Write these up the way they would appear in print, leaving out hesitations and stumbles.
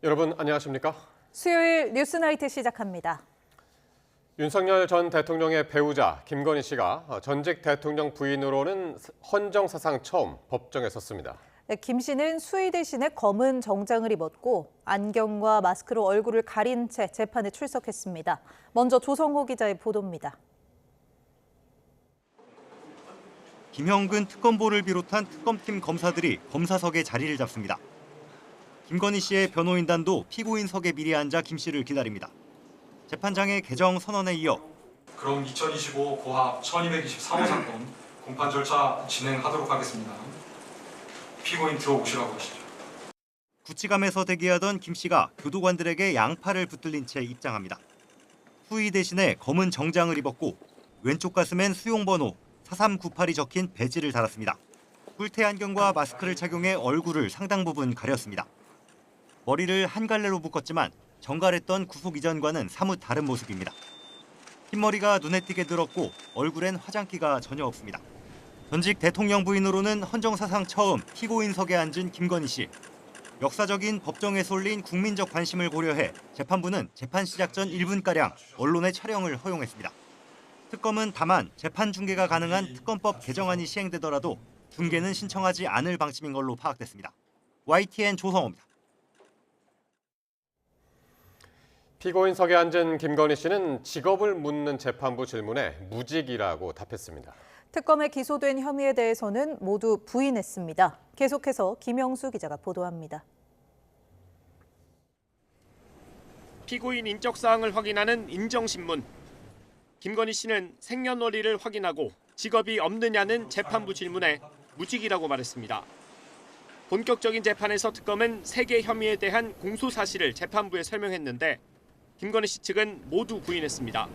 여러분 안녕하십니까? 수요일 뉴스나이트 시작합니다. 윤석열 전 대통령의 배우자 김건희 씨가 전직 대통령 부인으로는 헌정사상 처음 법정에 섰습니다. 김 씨는 수의 대신에 검은 정장을 입었고 안경과 마스크로 얼굴을 가린 채 재판에 출석했습니다. 먼저 조성호 기자의 보도입니다. 김형근 특검보를 비롯한 특검팀 검사들이 검사석에 자리를 잡습니다. 김건희 씨의 변호인단도 피고인석에 미리 앉아 김 씨를 기다립니다. 재판장의 개정 선언에 이어 그럼 2025 고합 1224호 사건 공판 절차 진행하도록 하겠습니다. 피고인 들어오시라고 하시죠. 구치감에서 대기하던 김 씨가 교도관들에게 양팔을 붙들린 채 입장합니다. 수의 대신에 검은 정장을 입었고 왼쪽 가슴엔 수용번호 4398이 적힌 배지를 달았습니다. 뿔테 안경과 마스크를 착용해 얼굴을 상당 부분 가렸습니다. 머리를 한 갈래로 묶었지만 정갈했던 구속 이전과는 사뭇 다른 모습입니다. 흰머리가 눈에 띄게 들었고 얼굴엔 화장기가 전혀 없습니다. 전직 대통령 부인으로는 헌정사상 처음 피고인석에 앉은 김건희 씨. 역사적인 법정에 쏠린 국민적 관심을 고려해 재판부는 재판 시작 전 1분가량 언론의 촬영을 허용했습니다. 특검은 다만 재판 중계가 가능한 특검법 개정안이 시행되더라도 중계는 신청하지 않을 방침인 걸로 파악됐습니다. YTN 조성호입니다. 피고인석에 앉은 김건희 씨는 직업을 묻는 재판부 질문에 무직이라고 답했습니다. 특검에 기소된 혐의에 대해서는 모두 부인했습니다. 계속해서 김영수 기자가 보도합니다. 피고인 인적사항을 확인하는 인정신문. 김건희 씨는 생년월일을 확인하고 직업이 없느냐는 재판부 질문에 무직이라고 말했습니다. 본격적인 재판에서 특검은 3개 혐의에 대한 공소 사실을 재판부에 설명했는데 김건희 씨 측은 모두 부인했습니다.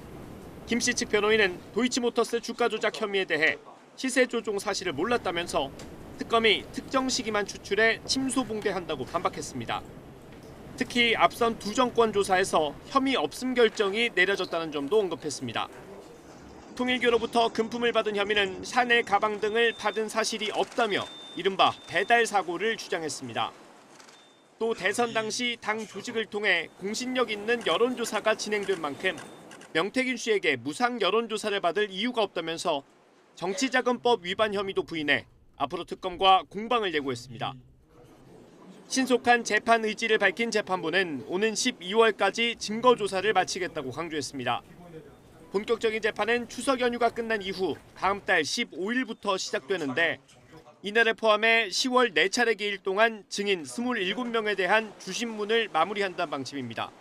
김 씨 측 변호인은 도이치모터스 주가 조작 혐의에 대해 시세 조종 사실을 몰랐다면서 특검이 특정 시기만 추출해 침소봉대한다고 반박했습니다. 특히 앞선 두 정권 조사에서 혐의 없음 결정이 내려졌다는 점도 언급했습니다. 통일교로부터 금품을 받은 혐의는 샤넬 가방 등을 받은 사실이 없다며 이른바 배달 사고를 주장했습니다. 또 대선 당시 당 조직을 통해 공신력 있는 여론조사가 진행된 만큼 명태균 씨에게 무상 여론조사를 받을 이유가 없다면서 정치자금법 위반 혐의도 부인해 앞으로 특검과 공방을 예고했습니다. 신속한 재판 의지를 밝힌 재판부는 오는 12월까지 증거조사를 마치겠다고 강조했습니다. 본격적인 재판은 추석 연휴가 끝난 이후 다음 달 15일부터 시작되는데 이날을 포함해 10월 4차례 기일 동안 증인 27명에 대한 주신문을 마무리한다는 방침입니다.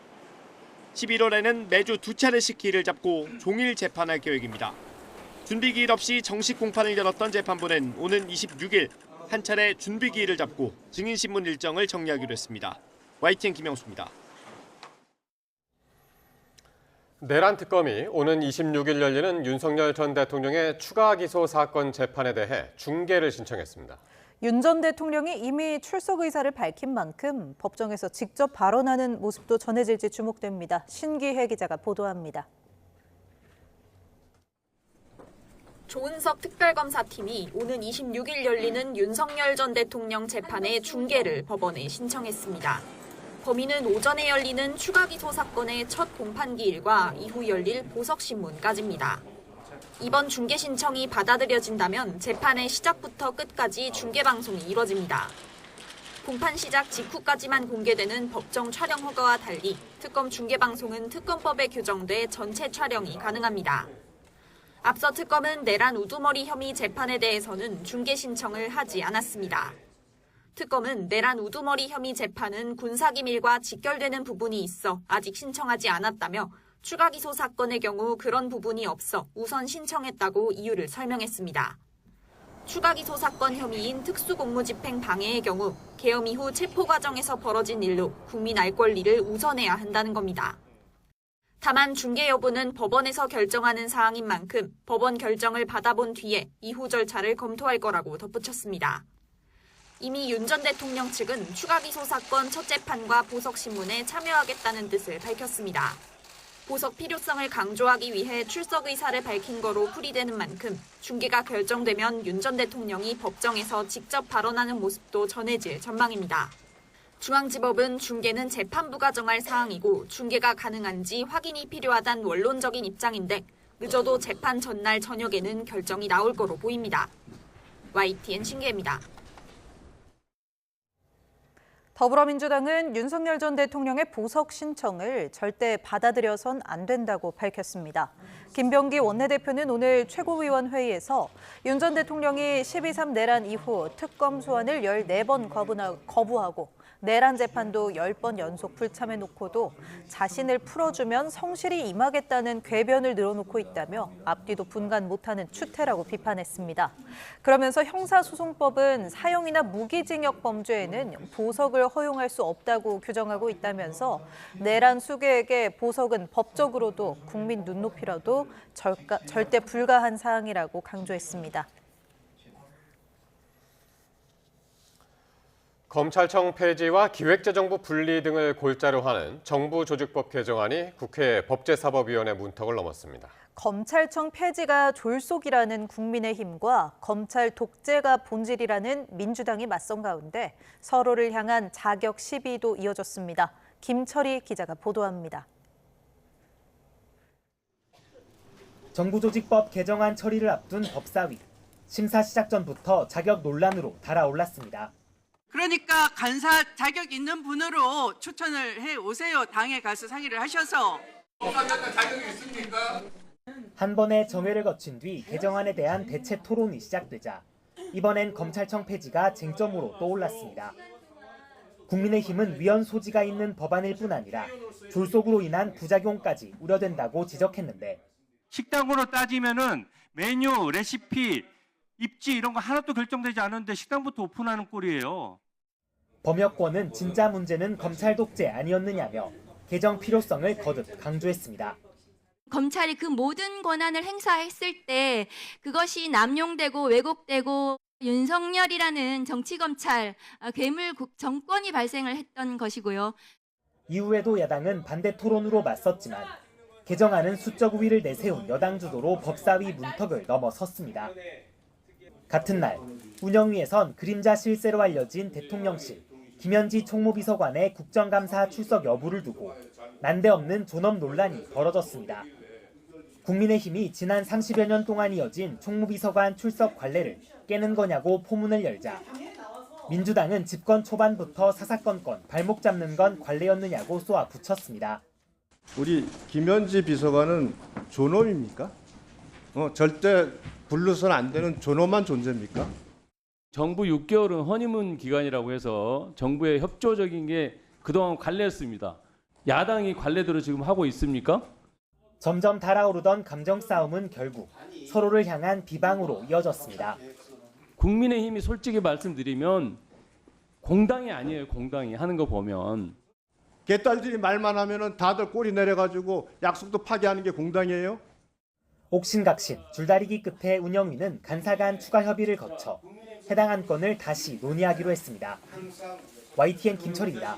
11월에는 매주 2차례씩 기일을 잡고 종일 재판할 계획입니다. 준비기일 없이 정식 공판을 열었던 재판부는 오는 26일 한 차례 준비기일을 잡고 증인신문 일정을 정리하기로 했습니다. YTN 김영수입니다. 내란 특검이 오는 26일 열리는 윤석열 전 대통령의 추가 기소 사건 재판에 대해 중계를 신청했습니다. 윤 전 대통령이 이미 출석 의사를 밝힌 만큼 법정에서 직접 발언하는 모습도 전해질지 주목됩니다. 신기혜 기자가 보도합니다. 조은석 특별검사팀이 오는 26일 열리는 윤석열 전 대통령 재판의 중계를 법원에 신청했습니다. 범인은 오전에 열리는 추가 기소 사건의 첫 공판 기일과 이후 열릴 보석신문까지입니다. 이번 중계 신청이 받아들여진다면 재판의 시작부터 끝까지 중계 방송이 이뤄집니다. 공판 시작 직후까지만 공개되는 법정 촬영 허가와 달리 특검 중계 방송은 특검법에 규정돼 전체 촬영이 가능합니다. 앞서 특검은 내란 우두머리 혐의 재판에 대해서는 중계 신청을 하지 않았습니다. 특검은 내란 우두머리 혐의 재판은 군사기밀과 직결되는 부분이 있어 아직 신청하지 않았다며 추가 기소 사건의 경우 그런 부분이 없어 우선 신청했다고 이유를 설명했습니다. 추가 기소 사건 혐의인 특수공무집행 방해의 경우 계엄 이후 체포 과정에서 벌어진 일로 국민 알 권리를 우선해야 한다는 겁니다. 다만 중계 여부는 법원에서 결정하는 사항인 만큼 법원 결정을 받아본 뒤에 이후 절차를 검토할 거라고 덧붙였습니다. 이미 윤 전 대통령 측은 추가 기소 사건 첫 재판과 보석신문에 참여하겠다는 뜻을 밝혔습니다. 보석 필요성을 강조하기 위해 출석 의사를 밝힌 거로 풀이되는 만큼 중계가 결정되면 윤 전 대통령이 법정에서 직접 발언하는 모습도 전해질 전망입니다. 중앙지법은 중개는 재판부가 정할 사항이고 중개가 가능한지 확인이 필요하다는 원론적인 입장인데 늦어도 재판 전날 저녁에는 결정이 나올 거로 보입니다. YTN 신기혜입니다. 더불어민주당은 윤석열 전 대통령의 보석 신청을 절대 받아들여선 안 된다고 밝혔습니다. 김병기 원내대표는 오늘 최고위원회의에서 윤 전 대통령이 12.3 내란 이후 특검 소환을 14번 거부하고 내란 재판도 10번 연속 불참해놓고도 자신을 풀어주면 성실히 임하겠다는 궤변을 늘어놓고 있다며 앞뒤도 분간 못하는 추태라고 비판했습니다. 그러면서 형사소송법은 사형이나 무기징역 범죄에는 보석을 허용할 수 없다고 규정하고 있다면서 내란 수괴에게 보석은 법적으로도 국민 눈높이라도 절대 불가한 사항이라고 강조했습니다. 검찰청 폐지와 기획재정부 분리 등을 골자로 하는 정부조직법 개정안이 국회 법제사법위원회 문턱을 넘었습니다. 검찰청 폐지가 졸속이라는 국민의힘과 검찰 독재가 본질이라는 민주당이 맞선 가운데 서로를 향한 자격 시비도 이어졌습니다. 김철희 기자가 보도합니다. 정부조직법 개정안 처리를 앞둔 법사위. 심사 시작 전부터 자격 논란으로 달아올랐습니다. 그러니까 간사 자격 있는 분으로 추천을 해 오세요. 당에 가서 상의를 하셔서. 법사위원장 자격이 있습니까? 한 번의 정회를 거친 뒤 개정안에 대한 대체 토론이 시작되자 이번엔 검찰청 폐지가 쟁점으로 떠올랐습니다. 국민의힘은 위헌 소지가 있는 법안일 뿐 아니라 졸속으로 인한 부작용까지 우려된다고 지적했는데 식당으로 따지면은 메뉴, 레시피, 입지 이런 거 하나도 결정되지 않은데 식당부터 오픈하는 꼴이에요. 범여권은 진짜 문제는 검찰 독재 아니었느냐며 개정 필요성을 거듭 강조했습니다. 검찰이 그 모든 권한을 행사했을 때 그것이 남용되고 왜곡되고 윤석열이라는 정치검찰, 괴물 정권이 발생을 했던 것이고요. 이후에도 야당은 반대 토론으로 맞섰지만 개정안은 수적 우위를 내세운 여당 주도로 법사위 문턱을 넘어섰습니다. 같은 날 운영위에선 그림자 실세로 알려진 대통령실 김현지 총무비서관의 국정감사 출석 여부를 두고 난데없는 존엄 논란이 벌어졌습니다. 국민의힘이 지난 30여 년 동안 이어진 총무비서관 출석 관례를 깨는 거냐고 포문을 열자 민주당은 집권 초반부터 사사건건 발목 잡는 건 관례였느냐고 쏘아붙였습니다. 우리 김현지 비서관은 존엄입니까? 절대 불러서는 안 되는 존엄한 존재입니까? 정부 6개월은 허니문 기간이라고 해서 정부의 협조적인 게 그동안 관례였습니다. 야당이 관례대로 지금 하고 있습니까? 점점 달아오르던 감정 싸움은 결국 서로를 향한 비방으로 이어졌습니다. 국민의힘이 솔직히 말씀드리면 공당이 아니에요. 공당이 하는 거 보면. 개딸들이 말만 하면은 다들 꼬리 내려가지고 약속도 파기하는 게 공당이에요? 옥신각신 줄다리기 끝에 운영위는 간사 간 추가 협의를 거쳐 해당 안건을 다시 논의하기로 했습니다. YTN 김철희입니다.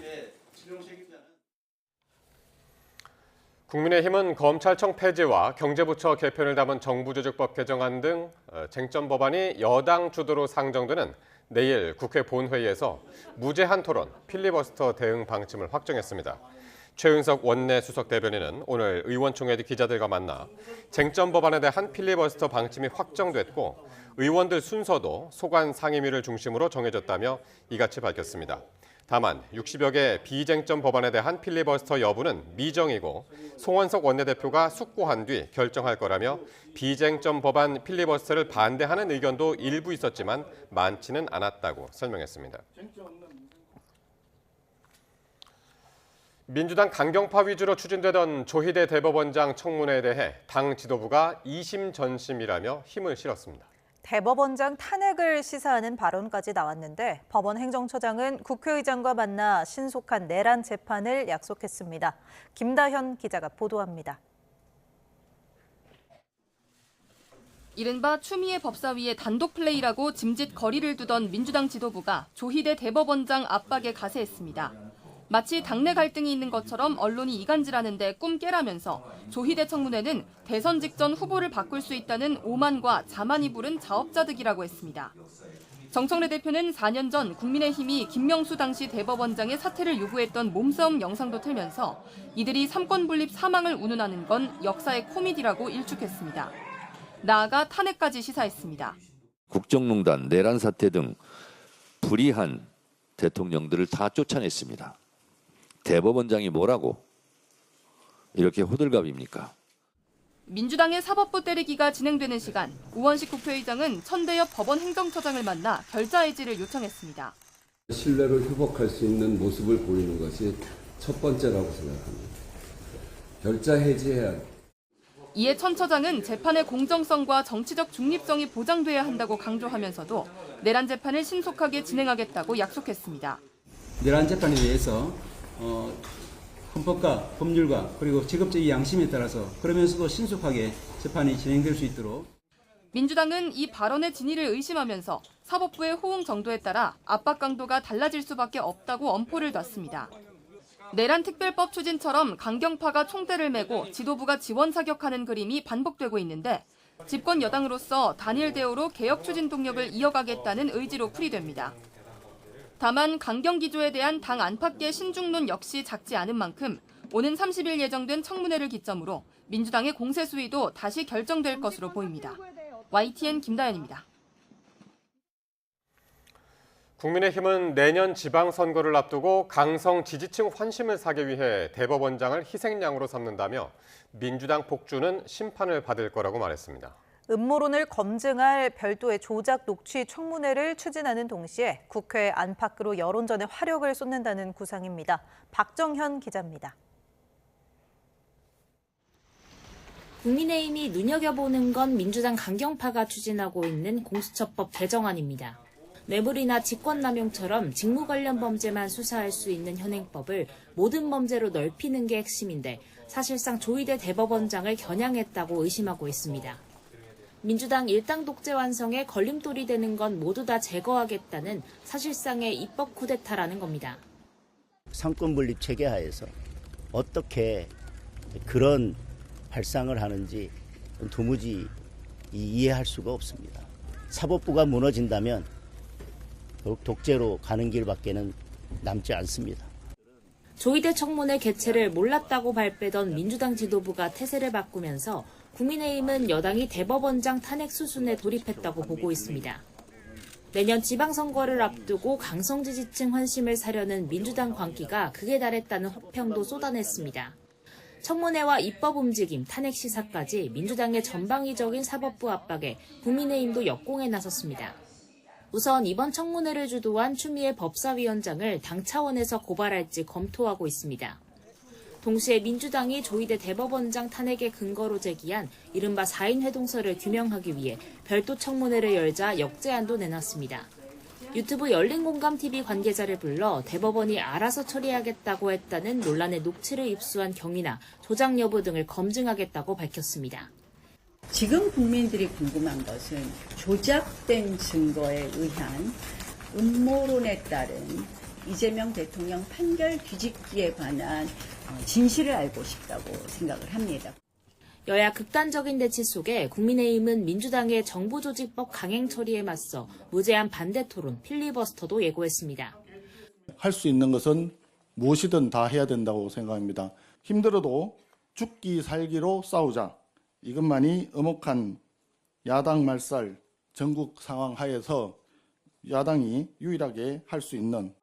국민의힘은 검찰청 폐지와 경제부처 개편을 담은 정부조직법 개정안 등 쟁점 법안이 여당 주도로 상정되는 내일 국회 본회의에서 무제한 토론, 필리버스터 대응 방침을 확정했습니다. 최은석 원내 수석 대변인은 오늘 의원총회 뒤 기자들과 만나 쟁점 법안에 대한 필리버스터 방침이 확정됐고 의원들 순서도 소관 상임위를 중심으로 정해졌다며 이같이 밝혔습니다. 다만 60여 개 비쟁점 법안에 대한 필리버스터 여부는 미정이고 송원석 원내대표가 숙고한 뒤 결정할 거라며 비쟁점 법안 필리버스터를 반대하는 의견도 일부 있었지만 많지는 않았다고 설명했습니다. 민주당 강경파 위주로 추진되던 조희대 대법원장 청문회에 대해 당 지도부가 이심전심이라며 힘을 실었습니다. 대법원장 탄핵을 시사하는 발언까지 나왔는데 법원 행정처장은 국회의장과 만나 신속한 내란 재판을 약속했습니다. 김다현 기자가 보도합니다. 이른바 추미애 법사위의 단독 플레이라고 짐짓 거리를 두던 민주당 지도부가 조희대 대법원장 압박에 가세했습니다. 마치 당내 갈등이 있는 것처럼 언론이 이간질하는데 꿈 깨라면서 조희대 청문회는 대선 직전 후보를 바꿀 수 있다는 오만과 자만이 부른 자업자득이라고 했습니다. 정청래 대표는 4년 전 국민의힘이 김명수 당시 대법원장의 사퇴를 요구했던 몸싸움 영상도 틀면서 이들이 삼권 분립 사망을 운운하는 건 역사의 코미디라고 일축했습니다. 나아가 탄핵까지 시사했습니다. 국정농단, 내란 사태 등 불의한 대통령들을 다 쫓아냈습니다. 대법원장이 뭐라고 이렇게 호들갑입니까? 민주당의 사법부 때리기가 진행되는 시간, 우원식 국회의장은 천대엽 법원 행정처장을 만나 결자 해지를 요청했습니다. 신뢰를 회복할 수 있는 모습을 보이는 것이 첫 번째라고 생각합니다. 결자 해지해야 합니다. 이에 천 처장은 재판의 공정성과 정치적 중립성이 보장돼야 한다고 강조하면서도 내란 재판을 신속하게 진행하겠다고 약속했습니다. 내란 재판에 대해서 헌법과 법률과 그리고 직업적인 양심에 따라서 그러면서도 신속하게 재판이 진행될 수 있도록. 민주당은 이 발언의 진위를 의심하면서 사법부의 호응 정도에 따라 압박 강도가 달라질 수밖에 없다고 엄포를 놨습니다. 내란 특별법 추진처럼 강경파가 총대를 메고 지도부가 지원 사격하는 그림이 반복되고 있는데 집권 여당으로서 단일 대우로 개혁 추진 동력을 이어가겠다는 의지로 풀이됩니다. 다만 강경 기조에 대한 당 안팎의 신중론 역시 작지 않은 만큼 오는 30일 예정된 청문회를 기점으로 민주당의 공세 수위도 다시 결정될 것으로 보입니다. YTN 김다연입니다. 국민의힘은 내년 지방선거를 앞두고 강성 지지층 환심을 사기 위해 대법원장을 희생양으로 삼는다며 민주당 폭주는 심판을 받을 거라고 말했습니다. 음모론을 검증할 별도의 조작 녹취 청문회를 추진하는 동시에 국회 안팎으로 여론전에 화력을 쏟는다는 구상입니다. 박정현 기자입니다. 국민의힘이 눈여겨보는 건 민주당 강경파가 추진하고 있는 공수처법 개정안입니다. 뇌물이나 직권남용처럼 직무 관련 범죄만 수사할 수 있는 현행법을 모든 범죄로 넓히는 게 핵심인데 사실상 조희대 대법원장을 겨냥했다고 의심하고 있습니다. 민주당 일당 독재 완성에 걸림돌이 되는 건 모두 다 제거하겠다는 사실상의 입법 쿠데타라는 겁니다. 상권 분립 체계 하에서 어떻게 그런 발상을 하는지 도무지 이해할 수가 없습니다. 사법부가 무너진다면 독재로 가는 길밖에는 남지 않습니다. 조희대 청문회 개최를 몰랐다고 발빼던 민주당 지도부가 태세를 바꾸면서 국민의힘은 여당이 대법원장 탄핵 수순에 돌입했다고 보고 있습니다. 내년 지방선거를 앞두고 강성 지지층 환심을 사려는 민주당 광기가 극에 달했다는 혹평도 쏟아냈습니다. 청문회와 입법 움직임, 탄핵 시사까지 민주당의 전방위적인 사법부 압박에 국민의힘도 역공에 나섰습니다. 우선 이번 청문회를 주도한 추미애 법사위원장을 당 차원에서 고발할지 검토하고 있습니다. 동시에 민주당이 조희대 대법원장 탄핵의 근거로 제기한 이른바 4인 회동설을 규명하기 위해 별도 청문회를 열자 역제안도 내놨습니다. 유튜브 열린공감TV 관계자를 불러 대법원이 알아서 처리하겠다고 했다는 논란의 녹취를 입수한 경위나 조작 여부 등을 검증하겠다고 밝혔습니다. 지금 국민들이 궁금한 것은 조작된 증거에 의한 음모론에 따른 이재명 대통령 판결 뒤집기에 관한 진실을 알고 싶다고 생각을 합니다. 여야 극단적인 대치 속에 국민의힘은 민주당의 정부조직법 강행 처리에 맞서 무제한 반대 토론, 필리버스터도 예고했습니다. 할 수 있는 것은 무엇이든 다 해야 된다고 생각합니다. 힘들어도 죽기 살기로 싸우자. 이것만이 엄혹한 야당 말살 전국 상황 하에서 야당이 유일하게 할 수 있는.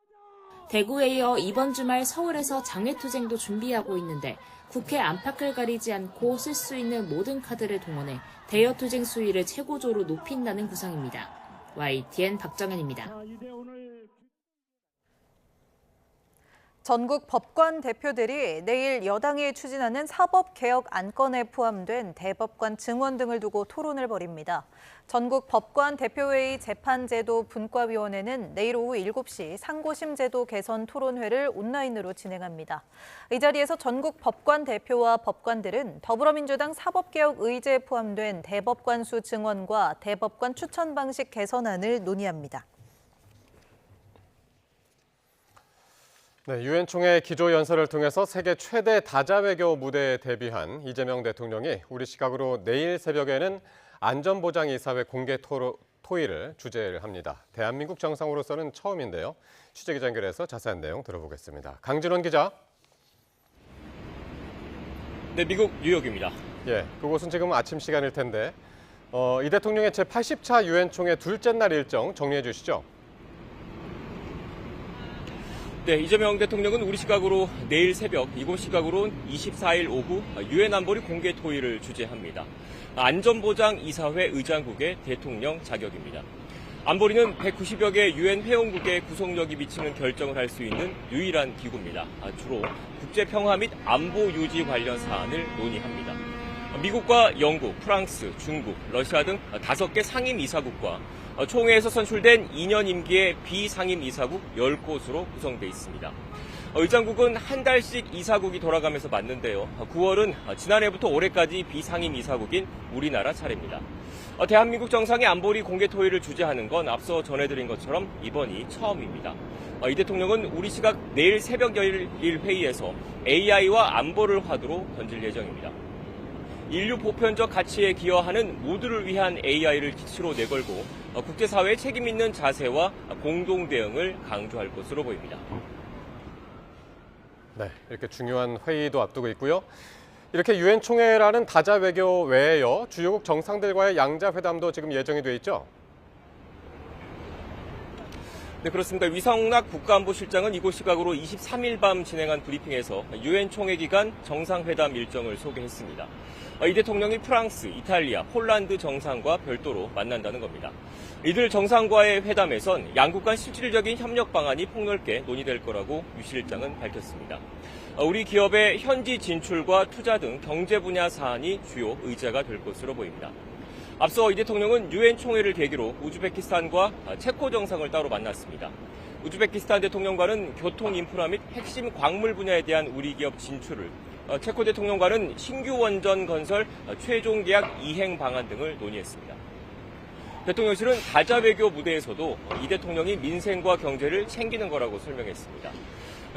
대구에 이어 이번 주말 서울에서 장외투쟁도 준비하고 있는데 국회 안팎을 가리지 않고 쓸 수 있는 모든 카드를 동원해 대여투쟁 수위를 최고조로 높인다는 구상입니다. YTN 박정현입니다. 전국 법관 대표들이 내일 여당이 추진하는 사법개혁 안건에 포함된 대법관 증원 등을 두고 토론을 벌입니다. 전국 법관 대표회의 재판제도 분과위원회는 내일 오후 7시 상고심제도 개선 토론회를 온라인으로 진행합니다. 이 자리에서 전국 법관 대표와 법관들은 더불어민주당 사법개혁 의제에 포함된 대법관 수 증원과 대법관 추천 방식 개선안을 논의합니다. 네, 유엔 총회 기조연설을 통해서 세계 최대 다자외교 무대에 데뷔한 이재명 대통령이 우리 시각으로 내일 새벽에는 안전보장이사회 공개 토의를 주제를 합니다. 대한민국 정상으로서는 처음인데요. 취재기자 연결해서 자세한 내용 들어보겠습니다. 강진원 기자. 네, 미국 뉴욕입니다. 예, 그곳은 지금 아침 시간일 텐데 이 대통령의 제80차 유엔 총회 둘째 날 일정 정리해 주시죠. 네, 이재명 대통령은 우리 시각으로 내일 새벽, 이곳 시각으로 24일 오후 유엔 안보리 공개 토의를 주재합니다. 안전보장 이사회 의장국의 대통령 자격입니다. 안보리는 190여 개 유엔 회원국의 구속력이 미치는 결정을 할 수 있는 유일한 기구입니다. 주로 국제평화 및 안보 유지 관련 사안을 논의합니다. 미국과 영국, 프랑스, 중국, 러시아 등 5개 상임 이사국과 총회에서 선출된 2년 임기의 비상임 이사국 10곳으로 구성되어 있습니다. 의장국은 한 달씩 이사국이 돌아가면서 맡는데요. 9월은 지난해부터 올해까지 비상임 이사국인 우리나라 차례입니다. 대한민국 정상의 안보리 공개 토의를 주재하는 건 앞서 전해드린 것처럼 이번이 처음입니다. 이 대통령은 우리 시각 내일 새벽 열릴 회의에서 AI와 안보를 화두로 던질 예정입니다. 인류 보편적 가치에 기여하는 모두를 위한 AI를 기치로 내걸고 국제사회의 책임 있는 자세와 공동 대응을 강조할 것으로 보입니다. 네, 이렇게 중요한 회의도 앞두고 있고요. 이렇게 유엔 총회라는 다자 외교 외에요. 주요국 정상들과의 양자 회담도 지금 예정이 돼 있죠? 네, 그렇습니다. 위성락 국가안보실장은 이곳 시각으로 23일 밤 진행한 브리핑에서 유엔 총회 기간 정상회담 일정을 소개했습니다. 이 대통령이 프랑스, 이탈리아, 폴란드 정상과 별도로 만난다는 겁니다. 이들 정상과의 회담에선 양국 간 실질적인 협력 방안이 폭넓게 논의될 거라고 유 실장은 밝혔습니다. 우리 기업의 현지 진출과 투자 등 경제 분야 사안이 주요 의제가 될 것으로 보입니다. 앞서 이 대통령은 유엔 총회를 계기로 우즈베키스탄과 체코 정상을 따로 만났습니다. 우즈베키스탄 대통령과는 교통 인프라 및 핵심 광물 분야에 대한 우리 기업 진출을, 체코 대통령과는 신규 원전 건설 최종 계약 이행 방안 등을 논의했습니다. 대통령실은 다자 외교 무대에서도 이 대통령이 민생과 경제를 챙기는 거라고 설명했습니다.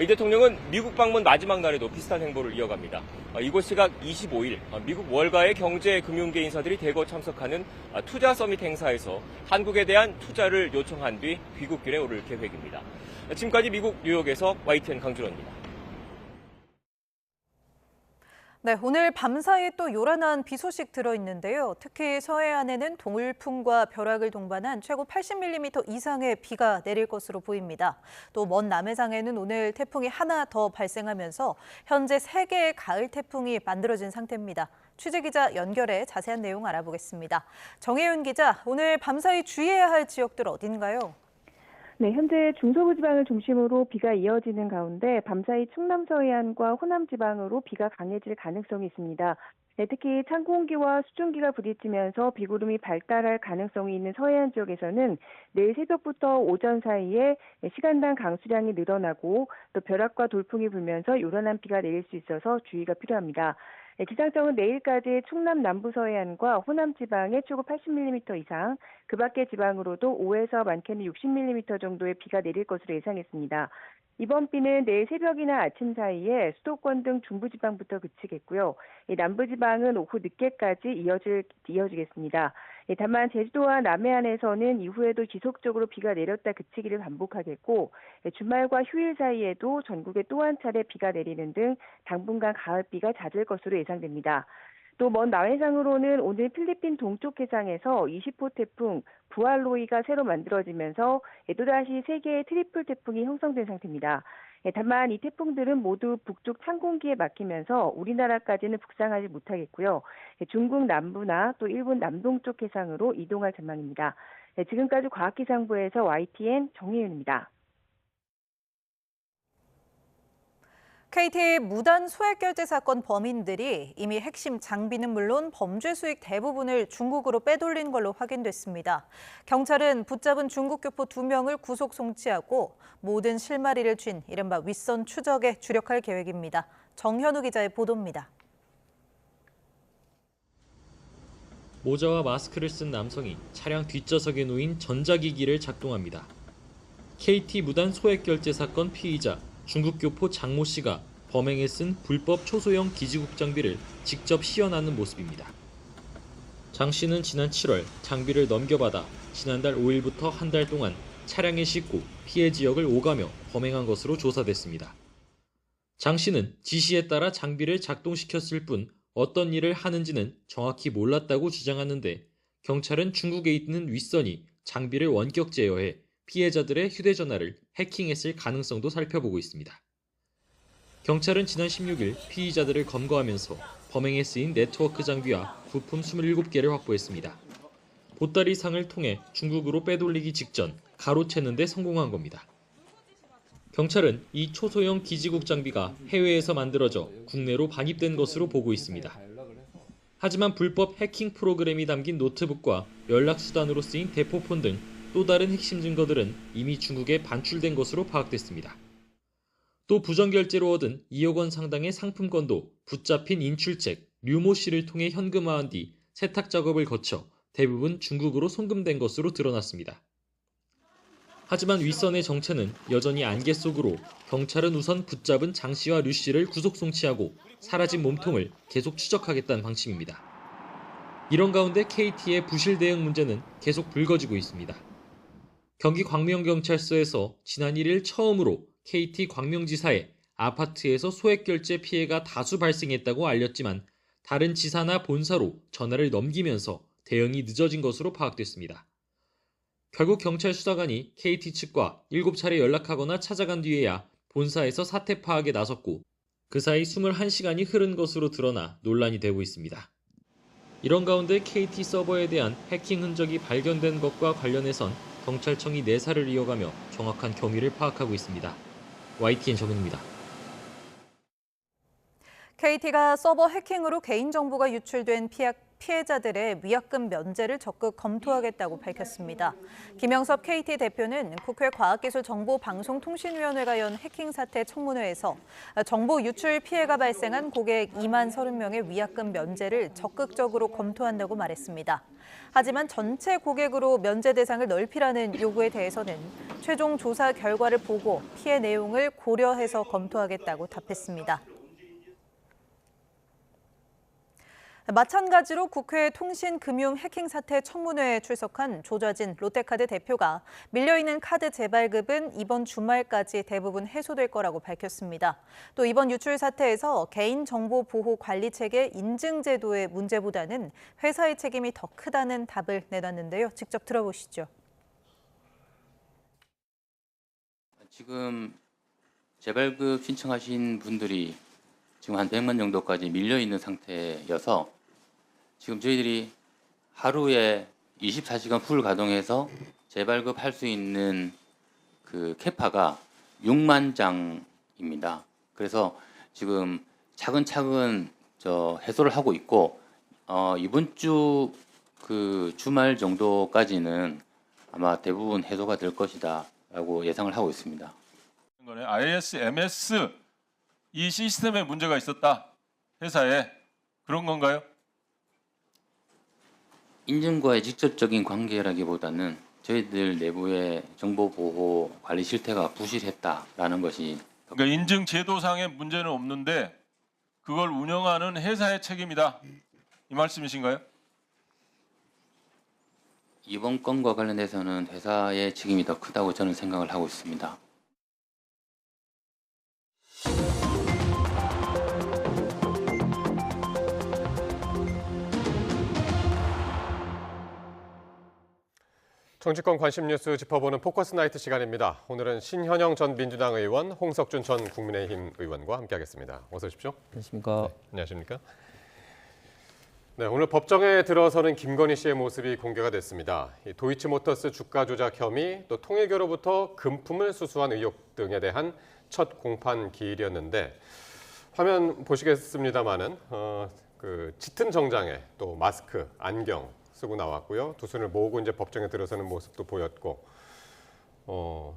이 대통령은 미국 방문 마지막 날에도 비슷한 행보를 이어갑니다. 이곳 시각 25일 미국 월가의 경제 금융계 인사들이 대거 참석하는 투자 서밋 행사에서 한국에 대한 투자를 요청한 뒤 귀국길에 오를 계획입니다. 지금까지 미국 뉴욕에서 YTN 강준호입니다. 네, 오늘 밤사이 또 요란한 비 소식 들어있는데요. 특히 서해안에는 동일풍과 벼락을 동반한 최고 80mm 이상의 비가 내릴 것으로 보입니다. 또 먼 남해상에는 오늘 태풍이 하나 더 발생하면서 현재 3개의 가을 태풍이 만들어진 상태입니다. 취재기자 연결해 자세한 내용 알아보겠습니다. 정혜윤 기자, 오늘 밤사이 주의해야 할 지역들 어딘가요? 네, 현재 중서부 지방을 중심으로 비가 이어지는 가운데 밤사이 충남 서해안과 호남 지방으로 비가 강해질 가능성이 있습니다. 네, 특히 찬 공기와 수증기가 부딪히면서 비구름이 발달할 가능성이 있는 서해안 지역에서는 내일 새벽부터 오전 사이에 시간당 강수량이 늘어나고 또 벼락과 돌풍이 불면서 요란한 비가 내릴 수 있어서 주의가 필요합니다. 기상청은 내일까지 충남 남부 서해안과 호남 지방에 최고 80mm 이상, 그 밖의 지방으로도 5에서 많게는 60mm 정도의 비가 내릴 것으로 예상했습니다. 이번 비는 내일 새벽이나 아침 사이에 수도권 등 중부지방부터 그치겠고요. 남부지방은 오후 늦게까지 이어지겠습니다. 다만 제주도와 남해안에서는 이후에도 지속적으로 비가 내렸다 그치기를 반복하겠고 주말과 휴일 사이에도 전국에 또 한 차례 비가 내리는 등 당분간 가을비가 잦을 것으로 예상됩니다. 또 먼 남해상으로는 오늘 필리핀 동쪽 해상에서 20호 태풍 부알로이가 새로 만들어지면서 또다시 3개의 트리플 태풍이 형성된 상태입니다. 다만 이 태풍들은 모두 북쪽 찬 공기에 막히면서 우리나라까지는 북상하지 못하겠고요. 중국 남부나 또 일본 남동쪽 해상으로 이동할 전망입니다. 지금까지 과학기상부에서 YTN 정혜윤입니다. KT 무단 소액 결제 사건 범인들이 이미 핵심 장비는 물론 범죄 수익 대부분을 중국으로 빼돌린 걸로 확인됐습니다. 경찰은 붙잡은 중국 교포 2명을 구속 송치하고 모든 실마리를 쥔 이른바 윗선 추적에 주력할 계획입니다. 정현우 기자의 보도입니다. 모자와 마스크를 쓴 남성이 차량 뒷좌석에 놓인 전자기기를 작동합니다. KT 무단 소액 결제 사건 피의자 중국 교포 장모 씨가 범행에 쓴 불법 초소형 기지국 장비를 직접 시연하는 모습입니다. 장 씨는 지난 7월 장비를 넘겨받아 지난달 5일부터 한 달 동안 차량에 싣고 피해 지역을 오가며 범행한 것으로 조사됐습니다. 장 씨는 지시에 따라 장비를 작동시켰을 뿐 어떤 일을 하는지는 정확히 몰랐다고 주장하는데 경찰은 중국에 있는 윗선이 장비를 원격 제어해 피해자들의 휴대전화를 해킹했을 가능성도 살펴보고 있습니다. 경찰은 지난 16일 피의자들을 검거하면서 범행에 쓰인 네트워크 장비와 부품 27개를 확보했습니다. 보따리 상을 통해 중국으로 빼돌리기 직전 가로채는 데 성공한 겁니다. 경찰은 이 초소형 기지국 장비가 해외에서 만들어져 국내로 반입된 것으로 보고 있습니다. 하지만 불법 해킹 프로그램이 담긴 노트북과 연락수단으로 쓰인 대포폰 등 또 다른 핵심 증거들은 이미 중국에 반출된 것으로 파악됐습니다. 또 부정결제로 얻은 2억 원 상당의 상품권도 붙잡힌 인출책 류모 씨를 통해 현금화한 뒤 세탁 작업을 거쳐 대부분 중국으로 송금된 것으로 드러났습니다. 하지만 윗선의 정체는 여전히 안개 속으로 경찰은 우선 붙잡은 장 씨와 류 씨를 구속 송치하고 사라진 몸통을 계속 추적하겠다는 방침입니다. 이런 가운데 KT의 부실 대응 문제는 계속 불거지고 있습니다. 경기 광명경찰서에서 지난 1일 처음으로 KT 광명지사에 아파트에서 소액결제 피해가 다수 발생했다고 알렸지만 다른 지사나 본사로 전화를 넘기면서 대응이 늦어진 것으로 파악됐습니다. 결국 경찰 수사관이 KT 측과 7차례 연락하거나 찾아간 뒤에야 본사에서 사태 파악에 나섰고 그 사이 21시간이 흐른 것으로 드러나 논란이 되고 있습니다. 이런 가운데 KT 서버에 대한 해킹 흔적이 발견된 것과 관련해선 경찰청이 내사를 이어가며 정확한 경위를 파악하고 있습니다. YTN 정현입니다. KT가 서버 해킹으로 개인정보가 유출된 피해자들의 위약금 면제를 적극 검토하겠다고 밝혔습니다. 김영섭 KT 대표는 국회 과학기술정보방송통신위원회가 연 해킹 사태 청문회에서 정보 유출 피해가 발생한 고객 2만 30명의 위약금 면제를 적극적으로 검토한다고 말했습니다. 하지만 전체 고객으로 면제 대상을 넓히라는 요구에 대해서는 최종 조사 결과를 보고 피해 내용을 고려해서 검토하겠다고 답했습니다. 마찬가지로 국회 통신금융 해킹 사태 청문회에 출석한 조좌진 롯데카드 대표가 밀려있는 카드 재발급은 이번 주말까지 대부분 해소될 거라고 밝혔습니다. 또 이번 유출 사태에서 개인정보보호관리체계 인증제도의 문제보다는 회사의 책임이 더 크다는 답을 내놨는데요. 직접 들어보시죠. 지금 재발급 신청하신 분들이 지금 한 100만 정도까지 밀려있는 상태여서 지금 저희들이 하루에 24시간 풀 가동해서 재발급할 수 있는 그 캐파가 6만 장입니다. 그래서 지금 차근차근 해소를 하고 있고 이번 주 그 주말 정도까지는 아마 대부분 해소가 될 것이다라고 예상을 하고 있습니다. IS, MS 이 시스템에 문제가 있었다. 회사에 그런 건가요? 인증과의 직접적인 관계라기보다는 저희들 내부의 정보보호 관리 실태가 부실했다라는 것이 그러니까 인증 제도상의 문제는 없는데 그걸 운영하는 회사의 책임이다. 이 말씀이신가요? 이번 건과 관련해서는 회사의 책임이 더 크다고 저는 생각을 하고 있습니다. 정치권 관심 뉴스 짚어보는 포커스 나이트 시간입니다. 오늘은 신현영 전 민주당 의원, 홍석준 전 국민의힘 의원과 함께하겠습니다. 어서 오십시오. 안녕하십니까. 네, 안녕하십니까. 네, 오늘 법정에 들어서는 김건희 씨의 모습이 공개가 됐습니다. 도이치모터스 주가 조작 혐의, 또 통일교로부터 금품을 수수한 의혹 등에 대한 첫 공판 기일이었는데 화면 보시겠습니다만은 그 짙은 정장에 또 마스크, 안경 쓰고 나왔고요. 두 손을 모으고 이제 법정에 들어서는 모습도 보였고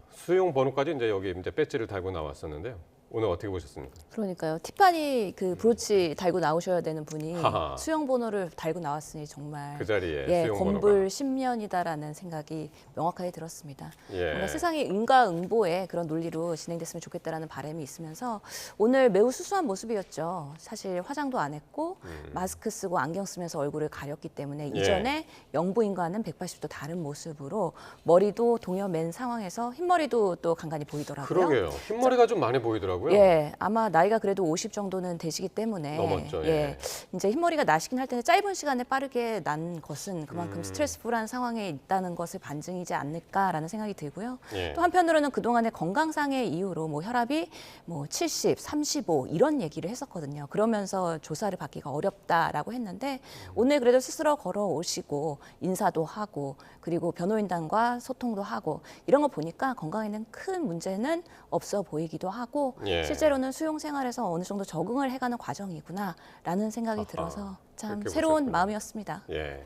수용 번호까지 이제 여기 이제 배지를 달고 나왔었는데요. 오늘 어떻게 보셨습니까? 그러니까요. 티파니 그 브로치 달고 나오셔야 되는 분이 하하. 수영 번호를 달고 나왔으니 정말 그 자리에 예, 수용 건불 번호가. 10년이다라는 생각이 명확하게 들었습니다. 예. 뭔가 세상이 응가응보의 그런 논리로 진행됐으면 좋겠다라는 바람이 있으면서 오늘 매우 수수한 모습이었죠. 사실 화장도 안 했고 마스크 쓰고 안경 쓰면서 얼굴을 가렸기 때문에 예. 이전에 영부인과는 180도 다른 모습으로 머리도 동여맨 상황에서 흰머리도 또 간간히 보이더라고요. 그러게요. 흰머리가 좀 많이 보이더라고요. 예, 아마 나이가 그래도 50 정도는 되시기 때문에 넘었죠, 예. 이제 흰머리가 나시긴 할 텐데 짧은 시간에 빠르게 난 것은 그만큼 스트레스풀한 상황에 있다는 것을 반증이지 않을까라는 생각이 들고요. 예. 또 한편으로는 그동안의 건강상의 이유로 뭐 혈압이 뭐 70, 35 이런 얘기를 했었거든요. 그러면서 조사를 받기가 어렵다라고 했는데 오늘 그래도 스스로 걸어오시고 인사도 하고 그리고 변호인단과 소통도 하고 이런 거 보니까 건강에는 큰 문제는 없어 보이기도 하고 예. 실제로는 수용 생활에서 어느 정도 적응을 해가는 과정이구나라는 생각이 들어서 참 그렇게 새로운 보셨군요. 마음이었습니다. 예.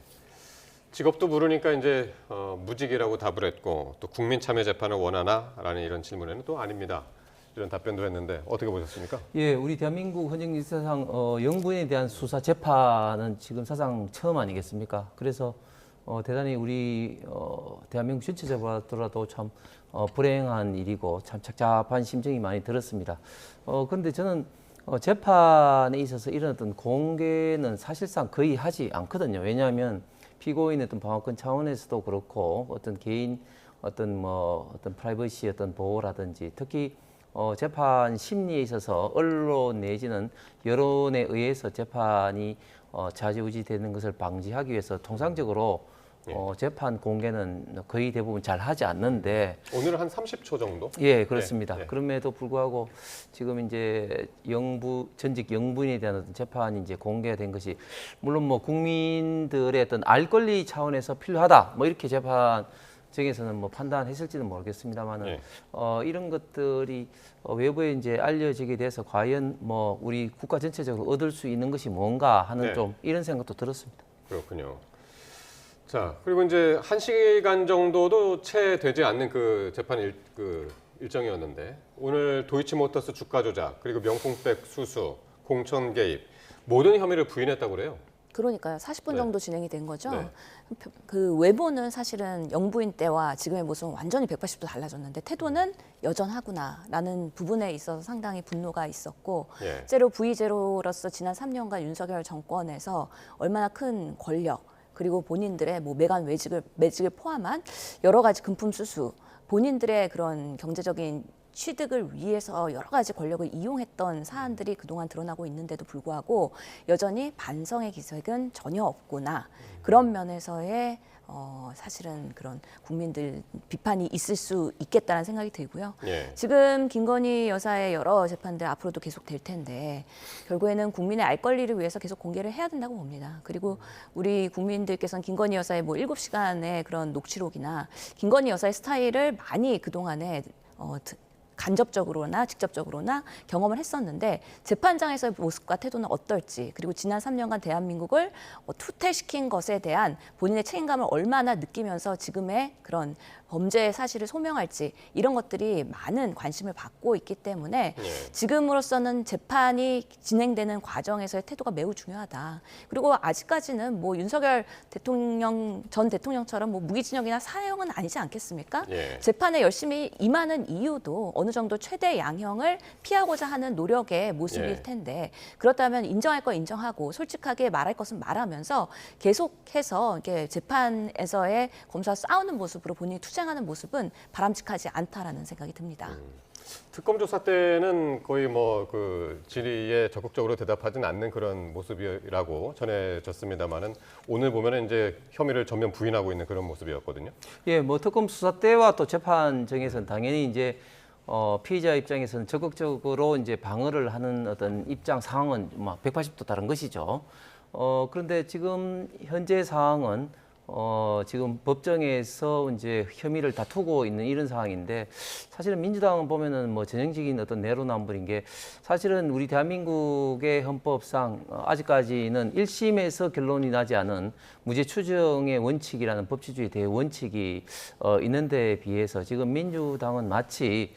직업도 물으니까 이제 무직이라고 답을 했고 또 국민참여재판을 원하나라는 이런 질문에는 또 아닙니다. 이런 답변도 했는데 어떻게 보셨습니까? 예, 우리 대한민국 헌정 역사상 영부인에 대한 수사 재판은 지금 사상 처음 아니겠습니까? 그래서 대단히 우리 대한민국 전체적으로 하더라도 참 불행한 일이고 참 착잡한 심정이 많이 들었습니다. 그런데 저는 재판에 있어서 이런 어떤 공개는 사실상 거의 하지 않거든요. 왜냐하면 피고인의 어떤 방어권 차원에서도 그렇고 어떤 개인 어떤 프라이버시 어떤 보호라든지 특히 재판 심리에 있어서 언론 내지는 여론에 의해서 재판이 좌지우지되는 것을 방지하기 위해서 통상적으로 재판 공개는 거의 대부분 잘 하지 않는데 오늘은 한 30초 정도? 예, 그렇습니다. 예, 예. 그럼에도 불구하고 지금 이제 전직 영부인에 대한 어떤 재판이 이제 공개가 된 것이 물론 뭐 국민들의 어떤 알 권리 차원에서 필요하다 뭐 이렇게 재판 정에서는 뭐 판단했을지는 모르겠습니다만은 예. 이런 것들이 외부에 이제 알려지게 돼서 과연 뭐 우리 국가 전체적으로 얻을 수 있는 것이 뭔가 하는 네. 좀 이런 생각도 들었습니다. 그렇군요. 자, 그리고 이제 1시간 정도도 채 되지 않는 그 재판 일정이었는데 오늘 도이치모터스 주가 조작, 그리고 명품백 수수, 공천 개입 모든 혐의를 부인했다고 그래요. 그러니까요. 40분 네. 정도 진행이 된 거죠. 네. 그 외모는 사실은 영부인 때와 지금의 모습은 완전히 180도 달라졌는데 태도는 여전하구나라는 부분에 있어서 상당히 분노가 있었고 예. 실제로 V0로서 지난 3년간 윤석열 정권에서 얼마나 큰 권력 그리고 본인들의 뭐 매간 매직을 포함한 여러 가지 금품 수수, 본인들의 그런 경제적인 취득을 위해서 여러 가지 권력을 이용했던 사안들이 그동안 드러나고 있는데도 불구하고 여전히 반성의 기색은 전혀 없구나. 그런 면에서의 사실은 그런 국민들 비판이 있을 수 있겠다는 생각이 들고요. 예. 지금 김건희 여사의 여러 재판들 앞으로도 계속 될 텐데 결국에는 국민의 알 권리를 위해서 계속 공개를 해야 된다고 봅니다. 그리고 우리 국민들께서는 김건희 여사의 뭐 7시간의 그런 녹취록이나 김건희 여사의 스타일을 많이 그동안에 간접적으로나 직접적으로나 경험을 했었는데 재판장에서의 모습과 태도는 어떨지 그리고 지난 3년간 대한민국을 투퇴시킨 것에 대한 본인의 책임감을 얼마나 느끼면서 지금의 그런 범죄의 사실을 소명할지 이런 것들이 많은 관심을 받고 있기 때문에 지금으로서는 재판이 진행되는 과정에서의 태도가 매우 중요하다. 그리고 아직까지는 뭐 윤석열 전 대통령처럼 뭐 무기징역이나 사형은 아니지 않겠습니까? 예. 재판에 열심히 임하는 이유도 어느 정도 최대 양형을 피하고자 하는 노력의 모습일 예. 텐데 그렇다면 인정할 거 인정하고 솔직하게 말할 것은 말하면서 계속해서 이렇게 재판에서의 검사와 싸우는 모습으로 본인이 투쟁하는 모습은 바람직하지 않다라는 생각이 듭니다. 특검 조사 때는 거의 뭐 그 질의에 적극적으로 대답하지는 않는 그런 모습이라고 전해졌습니다만은 오늘 보면은 이제 혐의를 전면 부인하고 있는 그런 모습이었거든요. 예, 뭐 특검 수사 때와 또 재판정에서는 당연히 이제 피의자 입장에서는 적극적으로 이제 방어를 하는 어떤 입장 상황은 막 180도 다른 것이죠. 그런데 지금 현재 상황은 지금 법정에서 이제 혐의를 다투고 있는 이런 상황인데 사실은 민주당은 보면은 뭐 전형적인 어떤 내로남불인 게 사실은 우리 대한민국의 헌법상 아직까지는 1심에서 결론이 나지 않은 무죄 추정의 원칙이라는 법치주의 대원칙이 있는 데 비해서 지금 민주당은 마치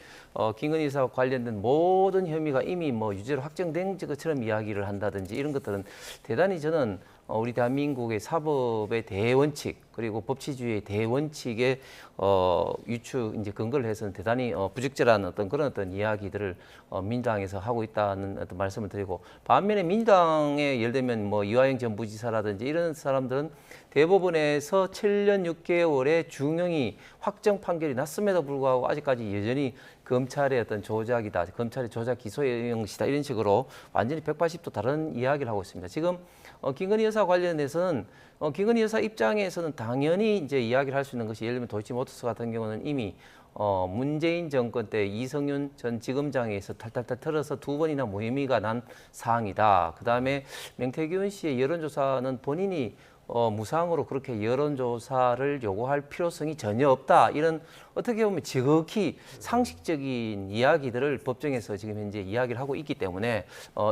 김건희 여사와 관련된 모든 혐의가 이미 뭐 유죄로 확정된 것처럼 이야기를 한다든지 이런 것들은 대단히 저는 우리 대한민국의 사법의 대원칙 그리고 법치주의의 대원칙에 유추 이제 근거를 해서는 대단히 부적절한 그런 이야기들을 민주당에서 하고 있다는 어떤 말씀을 드리고 반면에 민주당에 예를 들면 뭐 이화영 전 부지사라든지 이런 사람들은 대법원에서 7년 6개월의 중형이 확정 판결이 났음에도 불구하고 아직까지 여전히 검찰의 어떤 조작이다, 검찰의 조작 기소의 형식이다 이런 식으로 완전히 180도 다른 이야기를 하고 있습니다. 지금 김건희 여사 관련해서는 김건희 여사 입장에서는 당연히 이제 이야기를 할 수 있는 것이 예를 들면 도이치모터스 같은 경우는 이미 문재인 정권 때 이성윤 전 지검장에서 탈탈탈 털어서 2번이나 무혐의가 난 사항이다. 그다음에 명태균 씨의 여론조사는 본인이 무상으로 그렇게 여론조사를 요구할 필요성이 전혀 없다. 이런 어떻게 보면 지극히 상식적인 이야기들을 법정에서 지금 현재 이야기를 하고 있기 때문에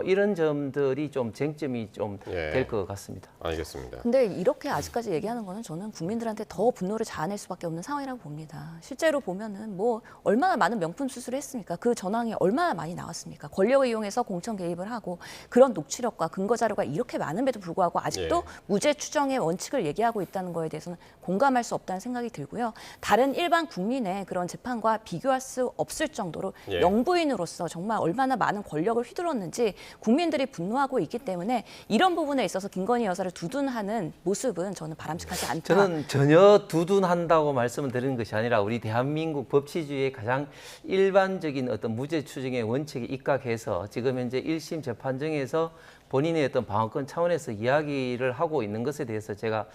이런 점들이 좀 쟁점이 좀 될 것 같습니다. 알겠습니다. 근데 이렇게 아직까지 얘기하는 거는 저는 국민들한테 더 분노를 자아낼 수밖에 없는 상황이라고 봅니다. 실제로 보면은 뭐 얼마나 많은 명품 수술을 했습니까? 그 전황이 얼마나 많이 나왔습니까? 권력을 이용해서 공천 개입을 하고 그런 녹취록과 근거 자료가 이렇게 많음에도 불구하고 아직도 무죄 추정의 원칙을 얘기하고 있다는 거에 대해서는 공감할 수 없다는 생각이 들고요. 다른 일반 국민의 그런 재판과 비교할 수 없을 정도로 영부인으로서 정말 얼마나 많은 권력을 휘둘렀는지 국민들이 분노하고 있기 때문에 이런 부분에 있어서 김건희 여사를 두둔하는 모습은 저는 바람직하지 않다. 저는 전혀 두둔한다고 말씀을 드리는 것이 아니라 우리 대한민국 법치주의의 가장 일반적인 어떤 무죄 추정의 원칙에 입각해서 지금 현재 1심 재판정에서 본인의 어떤 방어권 차원에서 이야기를 하고 있는 것에 대해서 제가